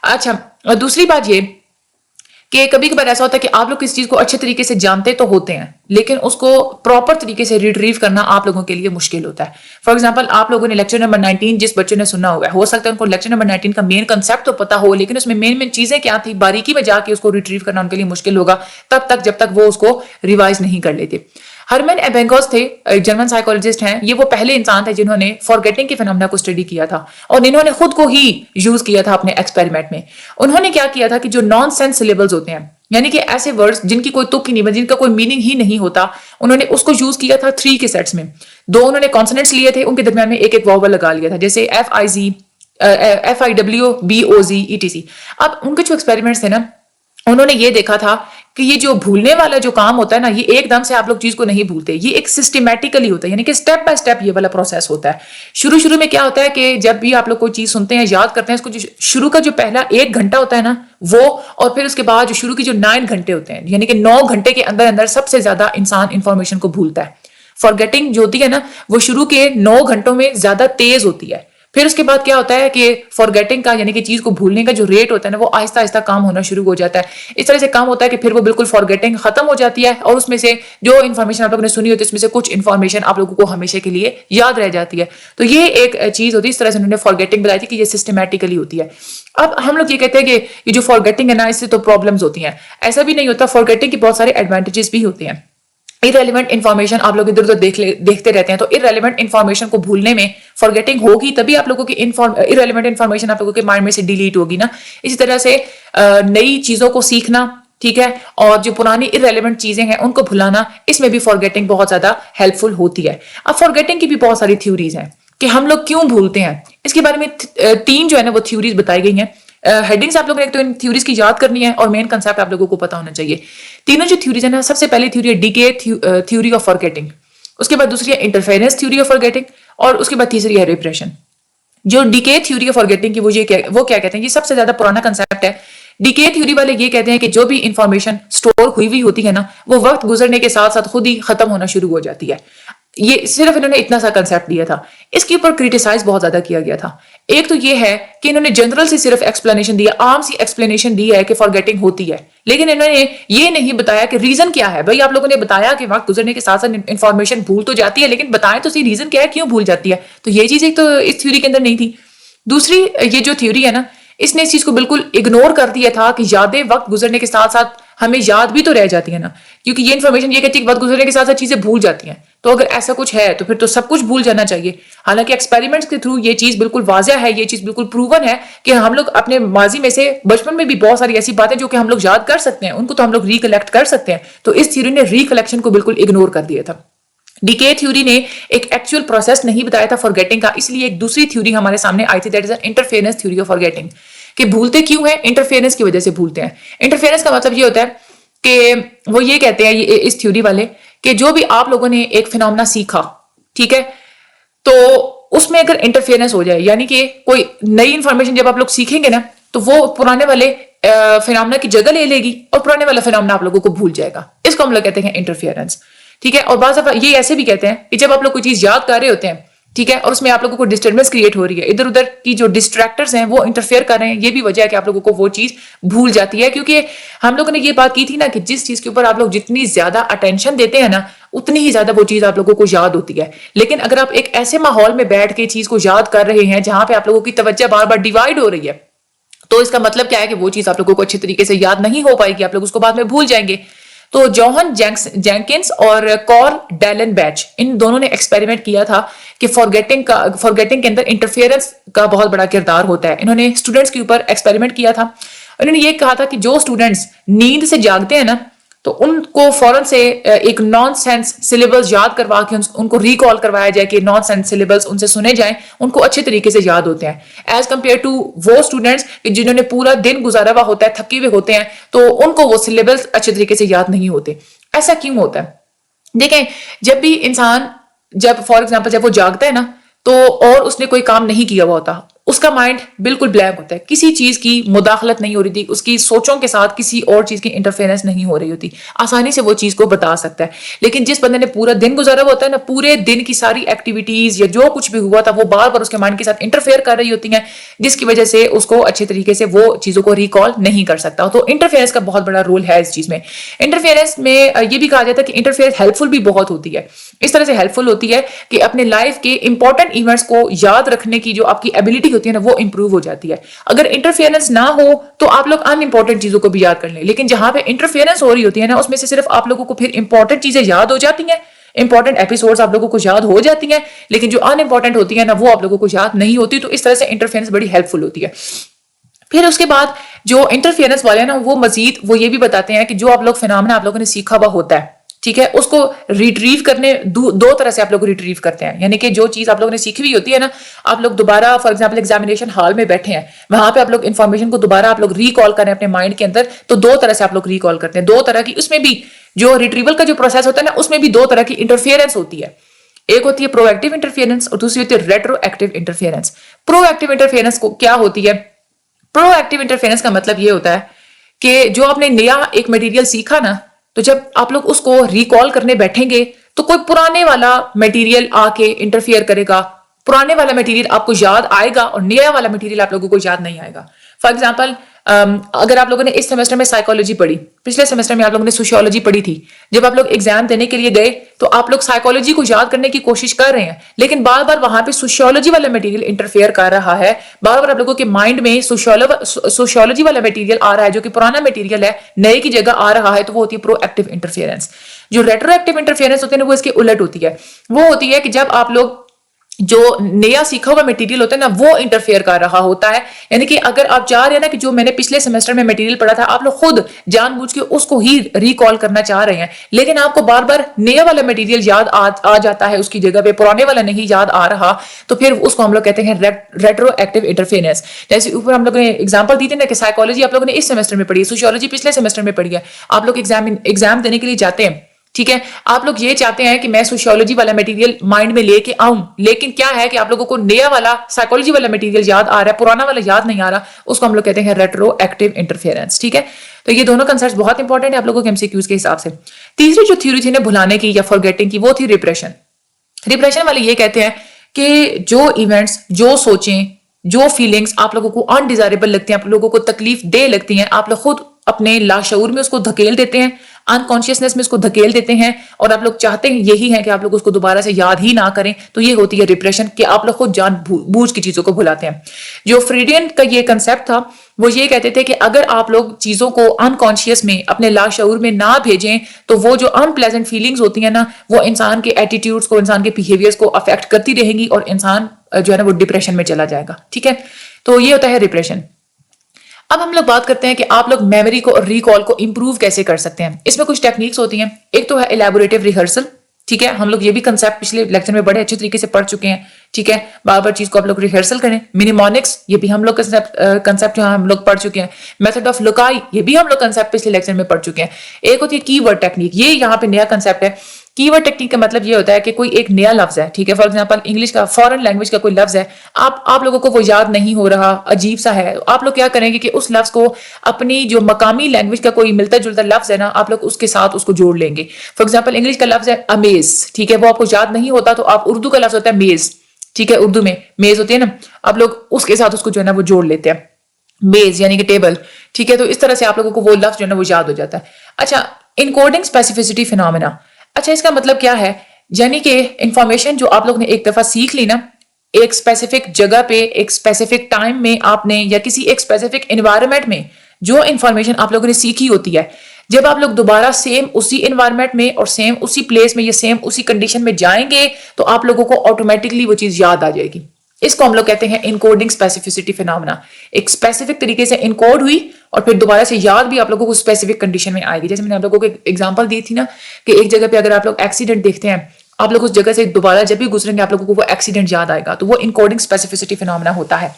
اچھا, دوسری بات یہ کہ کبھی کبھار ایسا ہوتا ہے کہ آپ لوگ کسی چیز کو اچھے طریقے سے جانتے تو ہوتے ہیں لیکن اس کو پراپر طریقے سے ریٹریو کرنا آپ لوگوں کے لیے مشکل ہوتا ہے. فار ایگزامپل, آپ لوگوں نے لیکچر نمبر 19 جس بچے نے سنا ہوا ہے, ہو سکتا ہے ان کو لیکچر نمبر 19 کا مین کنسیپٹ تو پتا ہو لیکن اس میں مین چیزیں کیا تھی باریکی میں جا کے اس کو ریٹریو کرنا ان کے لیے مشکل ہوگا تب تک جب تک وہ اس کو ریوائز نہیں کر لیتے. ہرمن ایبنگوس تھے, جرمن سائیکولوجسٹ ہیں, یہ وہ پہلے انسان تھے جنہوں نے فارگیٹنگ کے فینومینا کو اسٹڈی کیا تھا اور انہوں نے خود کو ہی یوز کیا تھا اپنے ایکسپیریمنٹ میں. انہوں نے کیا کیا تھا کہ جو نان سینس سلیبلز ہوتے ہیں یعنی کہ ایسے ورڈز جن کی کوئی تک ہی نہیں, جن کا کوئی میننگ ہی نہیں ہوتا, انہوں نے اس کو یوز کیا تھا 3 کے سیٹس میں. 2 انہوں نے کانسوننٹس لیے تھے, ان کے درمیان میں ایک واول لگا لیا تھا, جیسے FIWBOZ ETC. اب ان کے جو ایکسپیریمنٹس تھے نا, انہوں نے یہ دیکھا تھا کہ یہ جو بھولنے والا جو کام ہوتا ہے نا, یہ ایک دم سے آپ لوگ چیز کو نہیں بھولتے, یہ ایک سسٹمیٹیکلی ہوتا ہے یعنی کہ اسٹیپ بائی اسٹیپ یہ والا پروسیس ہوتا ہے. شروع میں کیا ہوتا ہے کہ جب بھی آپ لوگ کوئی چیز سنتے ہیں یاد کرتے ہیں, اس کو جو شروع کا جو پہلا 1 گھنٹہ ہوتا ہے نا وہ, اور پھر اس کے بعد جو شروع کی جو 9 گھنٹے ہوتے ہیں یعنی کہ 9 گھنٹے کے اندر سب سے زیادہ انسان انفارمیشن کو بھولتا ہے. فارگیٹنگ جو ہوتی ہے نا وہ شروع کے 9 گھنٹوں میں زیادہ تیز ہوتی ہے. پھر اس کے بعد کیا ہوتا ہے کہ فارگیٹنگ کا یعنی کہ چیز کو بھولنے کا جو ریٹ ہوتا ہے نا وہ آہستہ آہستہ کام ہونا شروع ہو جاتا ہے. اس طرح سے کام ہوتا ہے کہ پھر وہ بالکل فارگیٹنگ ختم ہو جاتی ہے اور اس میں سے جو انفارمیشن آپ لوگوں نے سنی ہوتی ہے اس میں سے کچھ انفارمیشن آپ لوگوں کو ہمیشہ کے لیے یاد رہ جاتی ہے. تو یہ ایک چیز ہوتی ہے, اس طرح سے انہوں نے فارگیٹنگ بتائی تھی کہ یہ سسٹمیٹیکلی ہوتی ہے. اب ہم لوگ یہ کہتے ہیں کہ یہ جو فارگیٹنگ ہے نا اس سے تو پرابلمز ہوتی ہیں, ایسا بھی نہیں ہوتا. فارگیٹنگ کے بہت سارے ایڈوانٹیجز بھی ہوتے ہیں. irrelevant انفارمیشن آپ لوگ ادھر ادھر دیکھتے رہتے ہیں, تو irrelevant انفارمیشن کو بھولنے میں فارگیٹنگ ہوگی, تبھی آپ لوگوں کی irrelevant انفارمیشن آپ لوگوں کے مائنڈ میں سے ڈیلیٹ ہوگی نا. اسی طرح سے نئی چیزوں کو سیکھنا, ٹھیک ہے, اور جو پرانی irrelevant چیزیں ہیں ان کو بھلانا, اس میں بھی فارگیٹنگ بہت زیادہ ہیلپ فل ہوتی ہے. اب فارگیٹنگ کی بھی بہت ساری تھیوریز ہیں کہ ہم لوگ کیوں بھولتے ہیں. اس کے بارے میں 3 جو ہے نا وہ تھیوریز بتائی گئی ہیں. ہیڈنگس آپ لوگوں نے ایک تو ان تھیوریز کی یاد کرنی ہے اور مین کنسیپٹ آپ لوگوں کو پتا ہونا چاہیے. تینوں جو تھیوریز ہیں نا, سب سے پہلی تھیوری ہے ڈیکے تھیوری آف فارگیٹنگ, اس کے بعد دوسری ہے انٹرفیرنس تھیوری آف فارگیٹنگ, اور اس کے بعد تیسری ہے ریپریشن. جو ڈیکے تھیوری آف فارگیٹنگ کی وہ کیا کہتے ہیں, یہ سب سے زیادہ پرانا کنسیپٹ ہے. ڈیکے تھیوری والے یہ کہتے ہیں کہ جو بھی انفارمیشن سٹور ہوئی ہوتی ہے نا وہ وقت گزرنے کے ساتھ ساتھ خود ہی ختم ہونا شروع ہو جاتی ہے. یہ صرف انہوں نے اتنا سا کنسیپٹ دیا تھا, اس کے اوپر کریٹیسائز بہت زیادہ کیا گیا تھا. ایک تو یہ ہے کہ انہوں نے جنرل سی صرف ایکسپلینیشن دیا, عام سی ایکسپلینیشن دی ہے کہ فارگیٹنگ ہوتی ہے, لیکن انہوں نے یہ نہیں بتایا کہ ریزن کیا ہے. بھائی آپ لوگوں نے بتایا کہ وقت گزرنے کے ساتھ ساتھ انفارمیشن بھول تو جاتی ہے, لیکن بتائیں تو صحیح ریزن کیا ہے, کیوں بھول جاتی ہے. تو یہ چیز ایک تو اس تھیوری کے اندر نہیں تھی. دوسری یہ جو تھیوری ہے نا, اس نے اس چیز کو بالکل اگنور کر دیا تھا کہ یادیں وقت گزرنے کے ساتھ ساتھ ہمیں یاد بھی تو رہ جاتی ہے نا, کیونکہ یہ انفارمیشن یہ کہتی ہے کہ وقت گزرنے کے ساتھ ساتھ چیزیں بھول جاتی ہیں. تو اگر ایسا کچھ ہے تو پھر تو سب کچھ بھول جانا چاہیے. حالانکہ ایکسپیریمنٹس کے تھرو یہ چیز بالکل واضح ہے, یہ چیز بالکل پروون ہے کہ ہم لوگ اپنے ماضی میں سے بچپن میں بھی بہت ساری ایسی باتیں جو کہ ہم لوگ یاد کر سکتے ہیں, ان کو تو ہم لوگ ریکلیکٹ کر سکتے ہیں. تو اس تھیوری نے ریکلیکشن کو بالکل اگنور کر دیا تھا. ڈیکے تھیوری نے ایک ایکچوئل پروسیس نہیں بتایا تھا فارگیٹنگ کا, اس لیے ایک دوسری تھیوری ہمارے سامنے آئی تھی, that is interference theory of forgetting. کہ بھولتے کیوں ہیں, انٹرفیرنس کی وجہ سے بھولتے ہیں. انٹرفیرنس کا مطلب یہ ہوتا ہے کہ وہ یہ کہتے ہیں اس تھیوری والے کہ جو بھی آپ لوگوں نے ایک فینومنا سیکھا، ٹھیک ہے، تو اس میں اگر انٹرفیئرنس ہو جائے، یعنی کہ کوئی نئی انفارمیشن جب آپ لوگ سیکھیں گے نا تو وہ پرانے والے فینومنا کی جگہ لے گی اور پرانے والا فینومنا آپ لوگوں کو بھول جائے گا. اس کو ہم لوگ کہتے ہیں انٹرفیئرنس. ٹھیک ہے. اور بعض دفعہ یہ ایسے بھی کہتے ہیں کہ جب آپ لوگ کوئی چیز یاد کر رہے ہوتے ہیں، ٹھیک ہے، اور اس میں آپ لوگوں کو ڈسٹربنس کریٹ ہو رہی ہے، ادھر ادھر کی جو ڈسٹریکٹرز ہیں وہ انٹرفیئر کر رہے ہیں، یہ بھی وجہ ہے کہ آپ لوگوں کو وہ چیز بھول جاتی ہے. کیونکہ ہم لوگوں نے یہ بات کی تھی نا کہ جس چیز کے اوپر آپ لوگ جتنی زیادہ اٹینشن دیتے ہیں نا اتنی ہی زیادہ وہ چیز آپ لوگوں کو یاد ہوتی ہے. لیکن اگر آپ ایک ایسے ماحول میں بیٹھ کے چیز کو یاد کر رہے ہیں جہاں پہ آپ لوگوں کی توجہ بار بار ڈیوائڈ ہو رہی ہے، تو اس کا مطلب کیا ہے کہ وہ چیز آپ لوگوں کو اچھی طریقے سے یاد نہیں ہو پائے گی، آپ لوگ اس کو بعد میں بھول جائیں گے. تو جوہن جینکنس اور کارل ڈیلن بیچ، ان دونوں نے ایکسپیریمنٹ کیا تھا کہ فارگیٹنگ کے اندر انٹرفیئرنس کا بہت بڑا کردار ہوتا ہے. انہوں نے اسٹوڈنٹس کے اوپر ایکسپیریمنٹ کیا تھا. انہوں نے یہ کہا تھا کہ جو اسٹوڈنٹس نیند سے جاگتے ہیں نا تو ان کو فوراً سے ایک نان سینس سلیبلز یاد کروا کے ان کو ریکال کروایا جائے کہ نان سینس سلیبلز ان سے سنے جائیں، ان کو اچھے طریقے سے یاد ہوتے ہیں، ایز کمپیئر ٹو وہ اسٹوڈنٹس جنہوں نے پورا دن گزارا ہوا ہوتا ہے، تھکے ہوئے ہوتے ہیں، تو ان کو وہ سلیبلز اچھے طریقے سے یاد نہیں ہوتے. ایسا کیوں ہوتا ہے؟ دیکھیں، جب بھی انسان فار ایگزامپل جب وہ جاگتا ہے نا تو اور اس نے کوئی کام نہیں کیا ہوا ہوتا، اس کا مائنڈ بالکل بلینک ہوتا ہے، کسی چیز کی مداخلت نہیں ہو رہی تھی، اس کی سوچوں کے ساتھ کسی اور چیز کی انٹرفیئرنس نہیں ہو رہی ہوتی، آسانی سے وہ چیز کو بتا سکتا ہے. لیکن جس بندے نے پورا دن گزارا ہوا ہوتا ہے نا، پورے دن کی ساری ایکٹیویٹیز یا جو کچھ بھی ہوا تھا وہ بار بار اس کے مائنڈ کے ساتھ انٹرفیئر کر رہی ہوتی ہیں، جس کی وجہ سے اس کو اچھے طریقے سے وہ چیزوں کو ریکال نہیں کر سکتا. تو انٹرفیئرنس کا بہت بڑا رول ہے اس چیز میں. انٹرفیئرنس میں یہ بھی کہا جاتا ہے کہ انٹرفیئرنس ہیلپ فل بھی بہت ہوتی ہے. اس طرح سے ہیلپ فل ہوتی ہے کہ اپنے لائف کے امپورٹنٹ ایونٹس کو یاد رکھنے کی جو آپ کی ایبلٹی ہوتی ہے نا وہ امپروو ہو جاتی ہے. اگر انٹرفیئرنس نہ ہو تو آپ لوگ ان امپورٹنٹ چیزوں کو بھی یاد کر لیں، لیکن جہاں پہ انٹرفیئرنس ہو رہی ہوتی ہے نا اس میں سے صرف آپ لوگوں کو پھر امپورٹنٹ چیزیں یاد ہو جاتی ہیں، امپورٹنٹ ایپیسوڈز آپ لوگوں کو یاد ہو جاتی ہیں، لیکن جو ان امپورٹنٹ ہوتی ہیں نا وہ آپ لوگوں کو یاد نہیں ہوتی. تو اس طرح سے انٹرفیئرنس بڑی ہیلپ فل ہوتی ہے. پھر اس کے بعد جو انٹرفیئرنس والے ہیں نا وہ مزید وہ یہ بھی بتاتے ہیں کہ جو آپ لوگ فینومنا آپ لوگوں نے سیکھا ہوا ہوتا ہے، ٹھیک ہے، اس کو ریٹریو کرنے دو طرح سے آپ لوگ ریٹریو کرتے ہیں. یعنی کہ جو چیز آپ لوگوں نے سیکھی ہوئی ہوتی ہے نا، آپ لوگ دوبارہ فار ایگزامپل ایگزامینیشن ہال میں بیٹھے ہیں، وہاں پہ آپ لوگ انفارمیشن کو دوبارہ آپ لوگ ریکال کریں اپنے مائنڈ کے اندر، تو دو طرح سے آپ لوگ ریکال کرتے ہیں. دو طرح کی اس میں بھی جو ریٹریول کا جو پروسیس ہوتا ہے نا اس میں بھی دو طرح کی انٹرفیئرنس ہوتی ہے. ایک ہوتی ہے پرو ایکٹیو انٹرفیئرنس اور دوسری ہوتی ہے ریٹرو ایکٹیو انٹرفیئرنس. پرو ایکٹیو انٹرفیئرنس کو کیا ہوتی ہے؟ پرو ایکٹیو انٹرفیئرنس کا مطلب یہ ہوتا ہے کہ جو آپ نے نیا ایک مٹیریل سیکھا نا، تو جب آپ لوگ اس کو ریکال کرنے بیٹھیں گے تو کوئی پرانے والا مٹیریل آ کے انٹرفیئر کرے گا، پرانے والا مٹیریل آپ کو یاد آئے گا اور نیا والا مٹیریل آپ لوگوں کو یاد نہیں آئے گا. فار ایگزامپل اگر آپ لوگوں نے اس سیمسٹر میں سائیکالوجی پڑھی، پچھلے سیمسٹر میں آپ لوگوں نے سوشیولوجی پڑھی تھی، جب آپ لوگ ایگزام دینے کے لیے گئے تو آپ لوگ سائیکالوجی کو یاد کرنے کی کوشش کر رہے ہیں، لیکن بار بار وہاں پہ سوشیولوجی والا مٹیریل انٹرفیئر کر رہا ہے، بار بار آپ لوگوں کے مائنڈ میں سوشیولوجی والا مٹیریل آ رہا ہے جو کہ پرانا مٹیریل ہے، نئے کی جگہ آ رہا ہے، تو وہ ہوتی ہے پرو ایکٹیو انٹرفیئرنس. جو ریٹرو ایکٹیو انٹرفیئرنس ہوتی ہے نا وہ اس کے الٹ ہوتی ہے. وہ ہوتی ہے کہ جب آپ لوگ جو نیا سیکھا ہوا مٹیریل ہوتا ہے نا وہ انٹرفیئر کر رہا ہوتا ہے. یعنی کہ اگر آپ چاہ رہے ہیں نا کہ جو میں نے پچھلے سیمسٹر میں مٹیریل پڑھا تھا آپ لوگ خود جان بوجھ کے اس کو ہی ریکال کرنا چاہ رہے ہیں، لیکن آپ کو بار بار نیا والا مٹیریل یاد آ جاتا ہے، اس کی جگہ پہ پرانے والا نہیں یاد آ رہا، تو پھر اس کو ہم لوگ کہتے ہیں ریٹرو ایکٹیو انٹرفیئرنس. جیسے اوپر ہم لوگوں نے ایگزامپل دی تھی نا کہ سائیکالوجی آپ لوگوں نے اس سیمسٹر میں پڑھی ہے، سوشیولوجی پچھلے سیمسٹر میں پڑھی ہے، آپ لوگ ایگزام دینے کے لیے جاتے ہیں، ٹھیک ہے، آپ لوگ یہ چاہتے ہیں کہ میں سوشیولوجی والا مٹیریل مائنڈ میں لے کے آؤں، لیکن کیا ہے کہ آپ لوگوں کو نیا والا سائیکالوجی والا مٹیریل یاد آ رہا ہے، پرانا والا یاد نہیں آ رہا، اس کو ہم لوگ کہتے ہیں ریٹرو ایکٹیو انٹرفیئرنس. ٹھیک ہے، تو یہ دونوں کنسیپٹس بہت انپورٹنٹ ہے آپ لوگوں کے ایم سی کیوز کے حساب سے. تیسری جو تھیوری تھی نا بھلانے کی یا فارگیٹنگ کی، وہ تھی ریپریشن. ریپریشن والے یہ کہتے ہیں کہ جو ایونٹس، جو سوچیں، جو فیلنگس آپ لوگوں کو انڈیزائریبل لگتی ہیں، آپ لوگوں کو تکلیف دہ لگتی ہیں، آپ لوگ خود اپنے لاشعور میں اس کو دھکیل دیتے ہیں، انکانشیسنس میں اس کو دھکیل دیتے ہیں، اور آپ لوگ چاہتے ہیں یہی ہے کہ آپ لوگ اس کو دوبارہ سے یاد ہی نہ کریں. تو یہ ہوتی ہے ریپریشن، کہ آپ لوگ خود جان بوجھ کی چیزوں کو بھلاتے ہیں. جو فریڈین کا یہ کنسیپٹ تھا وہ یہ کہتے تھے کہ اگر آپ لوگ چیزوں کو انکانشیس میں اپنے لاشعور میں نہ بھیجیں تو وہ جو ان پلیزنٹ فیلنگز ہوتی ہیں نا وہ انسان کے ایٹیٹیوڈز کو، انسان کے بیہیویئرز کو افیکٹ کرتی رہیں گی اور انسان جو ہے نا وہ ڈپریشن میں چلا جائے گا. ٹھیک ہے، تو یہ ہوتا ہے ریپریشن. اب ہم لوگ بات کرتے ہیں کہ آپ لوگ میموری کو اور ریکال کو امپروو کیسے کر سکتے ہیں. اس میں کچھ ٹیکنیکس ہوتی ہیں. ایک تو ہے الیبوریٹو ریہرسل، ٹھیک ہے, ہم لوگ یہ بھی کنسیپٹ پچھلے لیکچر میں بڑے اچھے طریقے سے پڑھ چکے ہیں. ٹھیک ہے, بار بار چیز کو آپ لوگ ریہرسل کریں. منیمونکس یہ بھی ہم لوگ کنسیپٹ ہم لوگ پڑھ چکے ہیں. میتھڈ آف لوکائی یہ بھی ہم لوگ کنسیپٹ پچھلے لیکچر میں پڑھ چکے ہیں. ایک ہوتی ہے کی ورڈ ٹیکنیک, یہ یہاں پہ نیا کنسیپٹ ہے. کی ورڈ ٹیکنیک کا مطلب یہ ہوتا ہے کہ کوئی ایک نیا لفظ ہے, ٹھیک ہے, فار ایگزامپل انگلش کا فارن لینگویج کا کوئی لفظ ہے, آپ لوگوں کو وہ یاد نہیں ہو رہا, عجیب سا ہے, آپ لوگ کیا کریں گے کہ اس لفظ کو اپنی جو مقامی لینگویج کا کوئی ملتا جلتا لفظ ہے نا, آپ لوگ اس کے ساتھ اس کو جوڑ لیں گے. فار ایگزامپل انگلش کا لفظ ہے امیز, ٹھیک ہے, وہ آپ کو یاد نہیں ہوتا تو آپ اردو کا لفظ ہوتا ہے میز, ٹھیک ہے, اردو میں میز ہوتی ہے نا, آپ لوگ اس کے ساتھ اس کو جو ہے نا وہ جوڑ لیتے ہیں, میز یعنی کہ ٹیبل. ٹھیک ہے, تو اس طرح سے آپ لوگوں کو وہ لفظ جو ہے نا وہ یاد ہو جاتا ہے. اچھا, انکوڈنگ اسپیسیفسٹی فینومینا. اچھا, اس کا مطلب کیا ہے, یعنی کہ انفارمیشن جو آپ لوگ نے ایک دفعہ سیکھ لی نا, ایک اسپیسیفک جگہ پہ ایک اسپیسیفک ٹائم میں آپ نے, یا کسی ایک اسپیسیفک انوائرمنٹ میں جو انفارمیشن آپ لوگوں نے سیکھی ہوتی ہے, جب آپ لوگ دوبارہ سیم اسی انوائرمنٹ میں اور سیم اسی پلیس میں یا سیم اسی کنڈیشن میں جائیں گے تو آپ لوگوں کو آٹومیٹکلی وہ چیز یاد آ جائے گی. اس کو ہم لوگ کہتے ہیں انکوڈنگ اسپیسیفسٹی فینومینا. ایک اسپیسیفک طریقے سے انکوڈ ہوئی اور پھر دوبارہ سے یاد بھی آپ لوگوں کو اسپیسیفک کنڈیشن میں آئے گی. جیسے میں نے آپ لوگوں کو ایک ایگزامپل دی تھی نا کہ ایک جگہ پہ اگر آپ لوگ ایکسیڈنٹ دیکھتے ہیں, آپ لوگ اس جگہ سے دوبارہ جب بھی گزریں گے آپ لوگوں کو وہ ایکسیڈنٹ یاد آئے گا, تو وہ انکوڈنگ اسپیسیفسٹی فینومینا ہوتا ہے.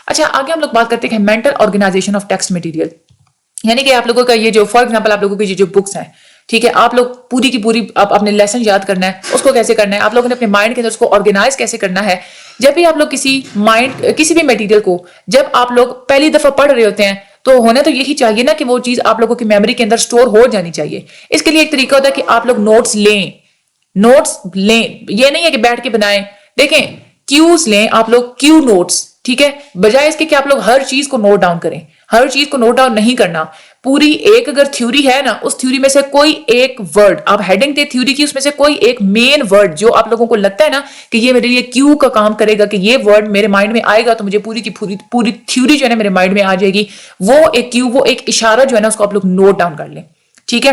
اچھا, آگے ہم لوگ بات کرتے ہیں mental organisation of text material. یعنی کہ آپ لوگوں کا یہ جو فار ایگزامپل آپ لوگوں کی جو بکس ہیں, ٹھیک ہے, آپ لوگ پوری کی پوری آپ اپنے لیسن یاد کرنا ہے, اس کو کیسے کرنا ہے, آپ لوگوں نے اپنے مائنڈ کے اندر اس کو آرگنائز کیسے کرنا ہے. جب بھی آپ لوگ کسی بھی میٹیریل کو جب آپ لوگ پہلی دفعہ پڑھ رہے ہوتے ہیں تو ہونا تو یہی چاہیے نا کہ وہ چیز آپ لوگوں کی میموری کے اندر سٹور ہو جانی چاہیے. اس کے لیے ایک طریقہ ہوتا ہے کہ آپ لوگ نوٹس لیں. یہ نہیں ہے کہ بیٹھ کے بنائیں. دیکھیں, کیوز لیں آپ لوگ, کیو نوٹس, ٹھیک ہے, بجائے اس کے کہ آپ لوگ ہر چیز کو نوٹ ڈاؤن کریں. ہر چیز کو نوٹ ڈاؤن نہیں کرنا. پوری ایک اگر تھیوری ہے نا, اس تھیوری میں سے کوئی ایک ورڈ آپ ہیڈنگ دے تھیوری کی, اس میں سے کوئی ایک مین ورڈ جو آپ لوگوں کو لگتا ہے نا کہ یہ میرے لیے کیو کا کام کرے گا, کہ یہ ورڈ میرے مائنڈ میں آئے گا تو مجھے پوری کی پوری تھیوری جو ہے نا میرے مائنڈ میں آ جائے گی, وہ ایک کیو, وہ ایک اشارہ جو ہے نا اس کو آپ لوگ نوٹ ڈاؤن کر لیں. ٹھیک ہے,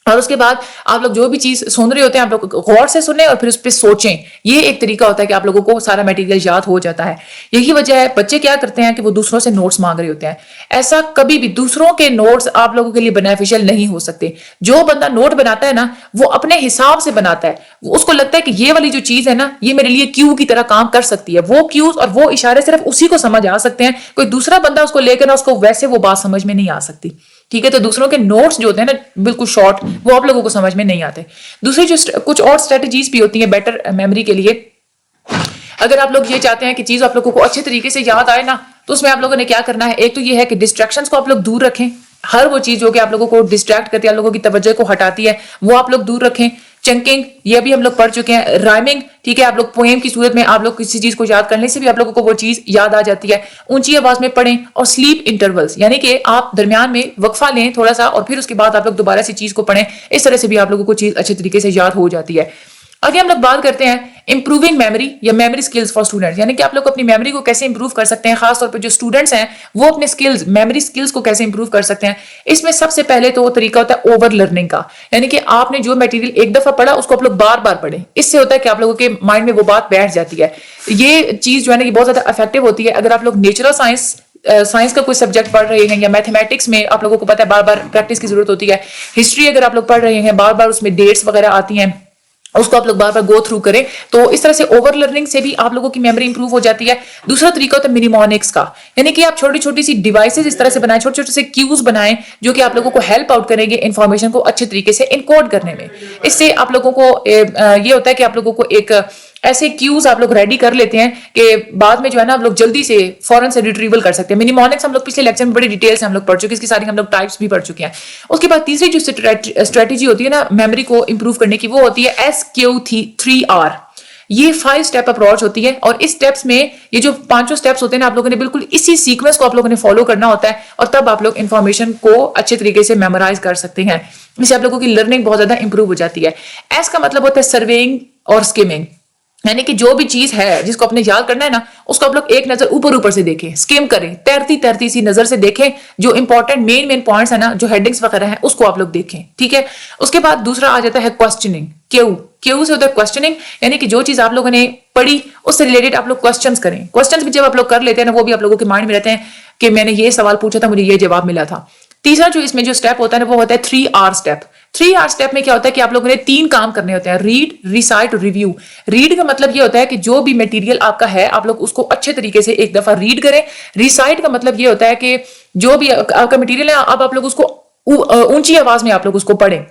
اور اس کے بعد آپ لوگ جو بھی چیز سن رہے ہوتے ہیں آپ لوگ غور سے سنیں اور پھر اس پہ سوچیں. یہ ایک طریقہ ہوتا ہے کہ آپ لوگوں کو سارا میٹیریل یاد ہو جاتا ہے. یہی وجہ ہے بچے کیا کرتے ہیں کہ وہ دوسروں سے نوٹس مانگ رہے ہوتے ہیں. ایسا کبھی بھی دوسروں کے نوٹس آپ لوگوں کے لیے بینیفیشل نہیں ہو سکتے. جو بندہ نوٹ بناتا ہے نا وہ اپنے حساب سے بناتا ہے, اس کو لگتا ہے کہ یہ والی جو چیز ہے نا یہ میرے لیے کیو کی طرح کام کر سکتی ہے. وہ کیوز اور وہ اشارے صرف اسی کو سمجھ آ سکتے ہیں, کوئی دوسرا بندہ اس کو لے کر نا اس کو ویسے وہ بات سمجھ میں نہیں آ سکتی. ٹھیک ہے, تو دوسروں کے نوٹس جو ہوتے ہیں نا بالکل شارٹ, وہ آپ لوگوں کو سمجھ میں نہیں آتے. دوسری جو کچھ اور اسٹریٹجیز بھی ہوتی ہیں بیٹر میموری کے لیے. اگر آپ لوگ یہ چاہتے ہیں کہ چیز آپ لوگوں کو اچھے طریقے سے یاد آئے نا, تو اس میں آپ لوگوں نے کیا کرنا ہے, ایک تو یہ ہے کہ ڈسٹریکشنز کو آپ لوگ دور رکھیں. ہر وہ چیز جو کہ آپ لوگوں کو ڈسٹریکٹ کرتی ہے, آپ لوگوں کی توجہ کو ہٹاتی ہے, وہ آپ لوگ دور رکھیں. چنکنگ یہ بھی ہم لوگ پڑھ چکے ہیں. رائمنگ, ٹھیک ہے, آپ لوگ پوئم کی صورت میں آپ لوگ کسی چیز کو یاد کرنے سے بھی آپ لوگوں کو وہ چیز یاد آ جاتی ہے. اونچی آواز میں پڑھیں. اور سلیپ انٹرولز, یعنی کہ آپ درمیان میں وقفہ لیں تھوڑا سا اور پھر اس کے بعد آپ لوگ دوبارہ سے چیز کو پڑھیں. اس طرح سے بھی آپ لوگوں کو چیز اچھے طریقے سے یاد ہو جاتی ہے. آگے ہم لوگ بات کرتے ہیں امپروونگ میموری یا میموری اسکلز فار اسٹوڈنٹس, یعنی کہ آپ لوگ اپنی میموری کو کیسے امپروو کر سکتے ہیں. خاص طور پہ جو اسٹوڈنٹس ہیں وہ اپنے اسکلز, میموری اسکلز کو کیسے امپروو کر سکتے ہیں. اس میں سب سے پہلے تو وہ طریقہ ہوتا ہے اوور لرننگ کا, یعنی کہ آپ نے جو میٹیریل ایک دفعہ پڑھا اس کو آپ لوگ بار بار پڑھیں. اس سے ہوتا ہے کہ آپ لوگوں کے مائنڈ میں وہ بات بیٹھ جاتی ہے. یہ چیز جو ہے نا یہ بہت زیادہ افیکٹو ہوتی ہے. اگر آپ لوگ نیچرل سائنس کا کوئی سبجیکٹ پڑھ رہے ہیں, یا میتھمیٹکس میں آپ لوگوں کو پتا ہے بار بار پریکٹس کی ضرورت ہوتی ہے. ہسٹری اگر آپ لوگ پڑھ رہے ہیں, بار بار اس میں ڈیٹس وغیرہ آتی ہیں, اس کو آپ لوگ بار بار گو تھرو کریں, تو اس طرح سے اوور لرننگ سے بھی آپ لوگوں کی میموری امپروو ہو جاتی ہے. دوسرا طریقہ ہوتا ہے منیمونکس کا, یعنی کہ آپ چھوٹی چھوٹی سی ڈیوائسز اس طرح سے بنائیں, چھوٹے چھوٹے سے کیوز بنائیں جو کہ آپ لوگوں کو ہیلپ آؤٹ کریں گے انفارمیشن کو اچھے طریقے سے انکوڈ کرنے میں. اس سے آپ لوگوں کو یہ ہوتا ہے کہ آپ لوگوں کو ایک ایسے کیوز آپ لوگ ریڈی کر لیتے ہیں کہ بعد میں جو ہے نا آپ لوگ جلدی سے فوراً سے ریٹریول کر سکتے ہیں. منیمونکس ہم لوگ پچھلے لیکچر میں بڑی ڈیٹیل سے ہم لوگ پڑھ چکے ہیں, اس کی ساری ہم لوگ ٹائپس بھی پڑھ چکے ہیں. اس کے بعد تیسری جو اسٹریٹجی ہوتی ہے نا میموری کو امپروو کرنے کی, وہ ہوتی ہے SQ3R. یہ 5 اسٹیپ اپروچ ہوتی ہے, اور اس اسٹیپس میں یہ جو 5 اسٹیپس ہوتے ہیں نا آپ لوگوں نے بالکل اسی سیکوینس کو آپ لوگوں نے فالو کرنا ہوتا ہے, اور تب آپ لوگ انفارمیشن کو اچھے طریقے سے میمورائز کر سکتے ہیں. اس سے آپ لوگوں کی لرننگ بہت زیادہ امپروو ہو جاتی ہے. ایس کا مطلب ہوتا ہے سرویئنگ اور اسکیمنگ, یعنی کہ جو بھی چیز ہے جس کو آپ نے یاد کرنا ہے نا اس کو آپ لوگ ایک نظر اوپر سے دیکھیں, اسکیم کریں, تیرتی سی نظر سے دیکھیں. جو امپورٹنٹ مین پوائنٹس ہیں نا, جو ہیڈنگس وغیرہ ہیں, اس کو آپ لوگ دیکھیں. ٹھیک ہے, اس کے بعد دوسرا آ جاتا ہے کوسچننگ. کیو سے ہوتا ہے کوسچننگ, یعنی کہ جو چیز آپ لوگوں نے پڑھی اس سے ریلیٹڈ آپ لوگ کوسچنس کریں. کوسچنس بھی جب آپ لوگ کر لیتے ہیں نا وہ بھی آپ لوگوں کے مائنڈ میں رہتے ہیں کہ میں نے یہ سوال پوچھا تھا, مجھے یہ جواب ملا تھا. تیسرا جو اس میں جو اسٹیپ ہوتا ہے نا وہ ہوتا ہے 3R اسٹیپ. 3R اسٹیپ میں کیا ہوتا ہے کہ آپ لوگوں نے 3 کام کرنے ہوتے ہیں: ریڈ، ریسائٹ اور ریویو. ریڈ کا مطلب یہ ہوتا ہے کہ جو بھی مٹیریل آپ کا ہے آپ لوگ اس کو اچھے طریقے سے ایک دفعہ ریڈ کریں. ریسائٹ کا مطلب یہ ہوتا ہے کہ جو بھی آپ کا مٹیریل ہے اب آپ لوگ اس کو اونچی آواز میں آپ لوگ اس کو پڑھیں.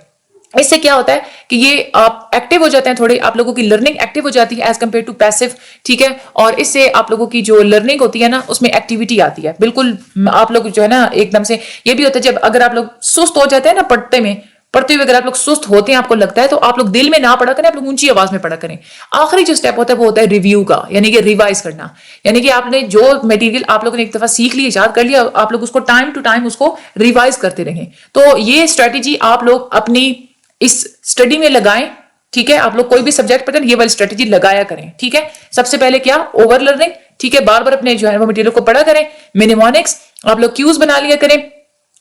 اس سے کیا ہوتا ہے کہ یہ آپ ایکٹیو ہو جاتے ہیں، تھوڑے آپ لوگوں کی لرننگ ایکٹیو ہو جاتی ہے ایز کمپیئر ٹو پیسو. ٹھیک ہے، اور اس سے آپ لوگوں کی جو لرننگ ہوتی ہے نا اس میں ایکٹیویٹی آتی ہے. بالکل آپ لوگ جو ہے نا ایک دم سے یہ بھی ہوتا ہے جب اگر آپ لوگ سست ہو جاتے ہیں نا پڑھتے ہوئے اگر آپ لوگ سست ہوتے ہیں آپ کو لگتا ہے تو آپ لوگ دل میں نہ پڑھا کریں، آپ لوگ اونچی آواز میں پڑھا کریں. آخری جو اسٹیپ ہوتا ہے وہ ہوتا ہے ریویو کا، یعنی کہ ریوائز کرنا. یعنی کہ آپ نے جو مٹیریل آپ لوگوں نے ایک دفعہ سیکھ لیا، یاد کر لیا، آپ لوگ اس کو ٹائم ٹو ٹائم اس کو ریوائز کرتے رہیں. تو یہ اسٹریٹجی آپ لوگ اپنی اس اسٹڈی میں لگائیں. ٹھیک ہے، آپ لوگ کوئی بھی سبجیکٹ پڑھیں یہ والی اسٹریٹجی لگایا کریں. ٹھیک ہے، سب سے پہلے کیا اوور لرننگ. ٹھیک ہے، بار بار اپنے جو ہے وہ مٹیریل کو پڑھا کریں. منیمونکس آپ لوگ کیوز بنا لیا کریں،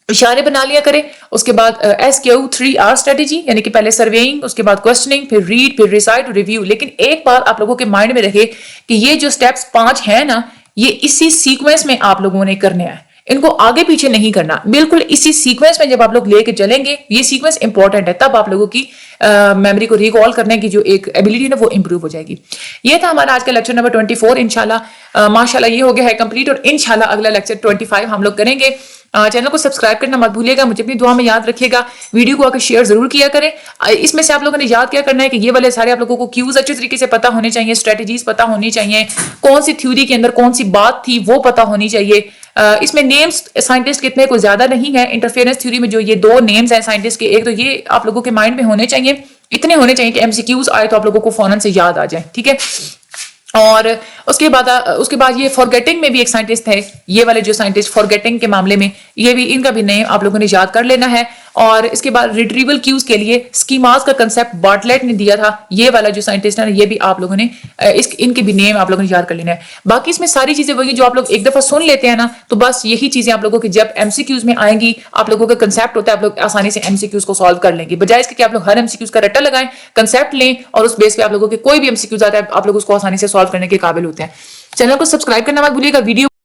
اشارے بنا لیا کریں. اس کے بعد SQ3R اسٹریٹجی، یعنی کہ پہلے سرویئنگ، اس کے بعد کوسچننگ، پھر ریڈ، پھر ریسائٹ اور ریویو. لیکن ایک بات آپ لوگوں کے مائنڈ میں رکھے کہ یہ جو اسٹیپس 5 ہیں نا یہ اسی سیکوینس میں آپ لوگوں نے کرنے ہیں، ان کو آگے پیچھے نہیں کرنا. بالکل اسی سیکوینس میں جب آپ لوگ لے کے چلیں گے، یہ سیکوینس امپورٹنٹ ہے، تب آپ لوگوں کی میموری کو ریکال کرنے کی جو ایک ایبلٹی ہے نا وہ امپروو ہو جائے گی. یہ تھا ہمارا آج کا لیکچر نمبر 24. انشاءاللہ ماشاءاللہ یہ ہو گیا ہے کمپلیٹ، اور انشاءاللہ اگلا لیکچر 25 ہم لوگ کریں گے. چینل کو سبسکرائب کرنا مت بھولیے گا، مجھے اپنی دعا میں یاد رکھیے گا، ویڈیو کو آ کے شیئر ضرور کیا کریں. اس میں سے آپ لوگوں نے یاد کیا کرنا ہے کہ یہ والے سارے آپ لوگوں کو کیوز اچھے طریقے سے پتا ہونے چاہیے، اسٹریٹجیز پتا ہونی چاہیے، کون سی تھیوری کے اندر کون سی بات تھی وہ پتا ہونی چاہیے. اس میں نیمز سائنٹسٹ کتنے کوئی زیادہ نہیں ہے. انٹرفیئرنس تھیوری میں جو یہ 2 نیمز ہیں سائنٹسٹ کے، ایک تو یہ آپ لوگوں کے مائنڈ میں ہونے چاہیے، اتنے ہونے چاہیے کہ MCQs آئے تو آپ لوگوں کو فوراً سے یاد آ جائے. ٹھیک ہے، اور اس کے بعد یہ فارگیٹنگ میں بھی ایک سائنٹسٹ ہے، یہ والے جو سائنٹسٹ فارگیٹنگ کے معاملے میں، یہ بھی ان کا بھی نیم آپ لوگوں نے یاد کر لینا ہے. اور اس کے بعد ریٹریول کیوز کے لیے اسکیماز کا کنسپٹ بارٹلیٹ نے دیا تھا، یہ والا جو سائنٹسٹ ہے یہ بھی آپ لوگوں نے ان کے بھی نیم آپ لوگوں نے یاد کر لینا ہے. باقی اس میں ساری چیزیں وہی جو آپ لوگ ایک دفعہ سن لیتے ہیں نا، تو بس یہی چیزیں آپ لوگوں کی جب MCQs میں آئیں گی آپ لوگوں کا کنسپٹ ہوتا ہے، آپ لوگ آسانی سے MCQs کو سالو کر لیں گے، بجائے اس کے کہ آپ لوگ ہر MCQs کا رٹا لگائیں. کنسپٹ لیں اور اس بیس پہ آپ لوگوں کے کوئی بھی MCQs آتا ہے آپ لوگ اس کو آسانی سے سالو کرنے کے قابل ہوتے ہیں. چینل کو سبسکرائب کرنا مت بھولیے گا، ویڈیو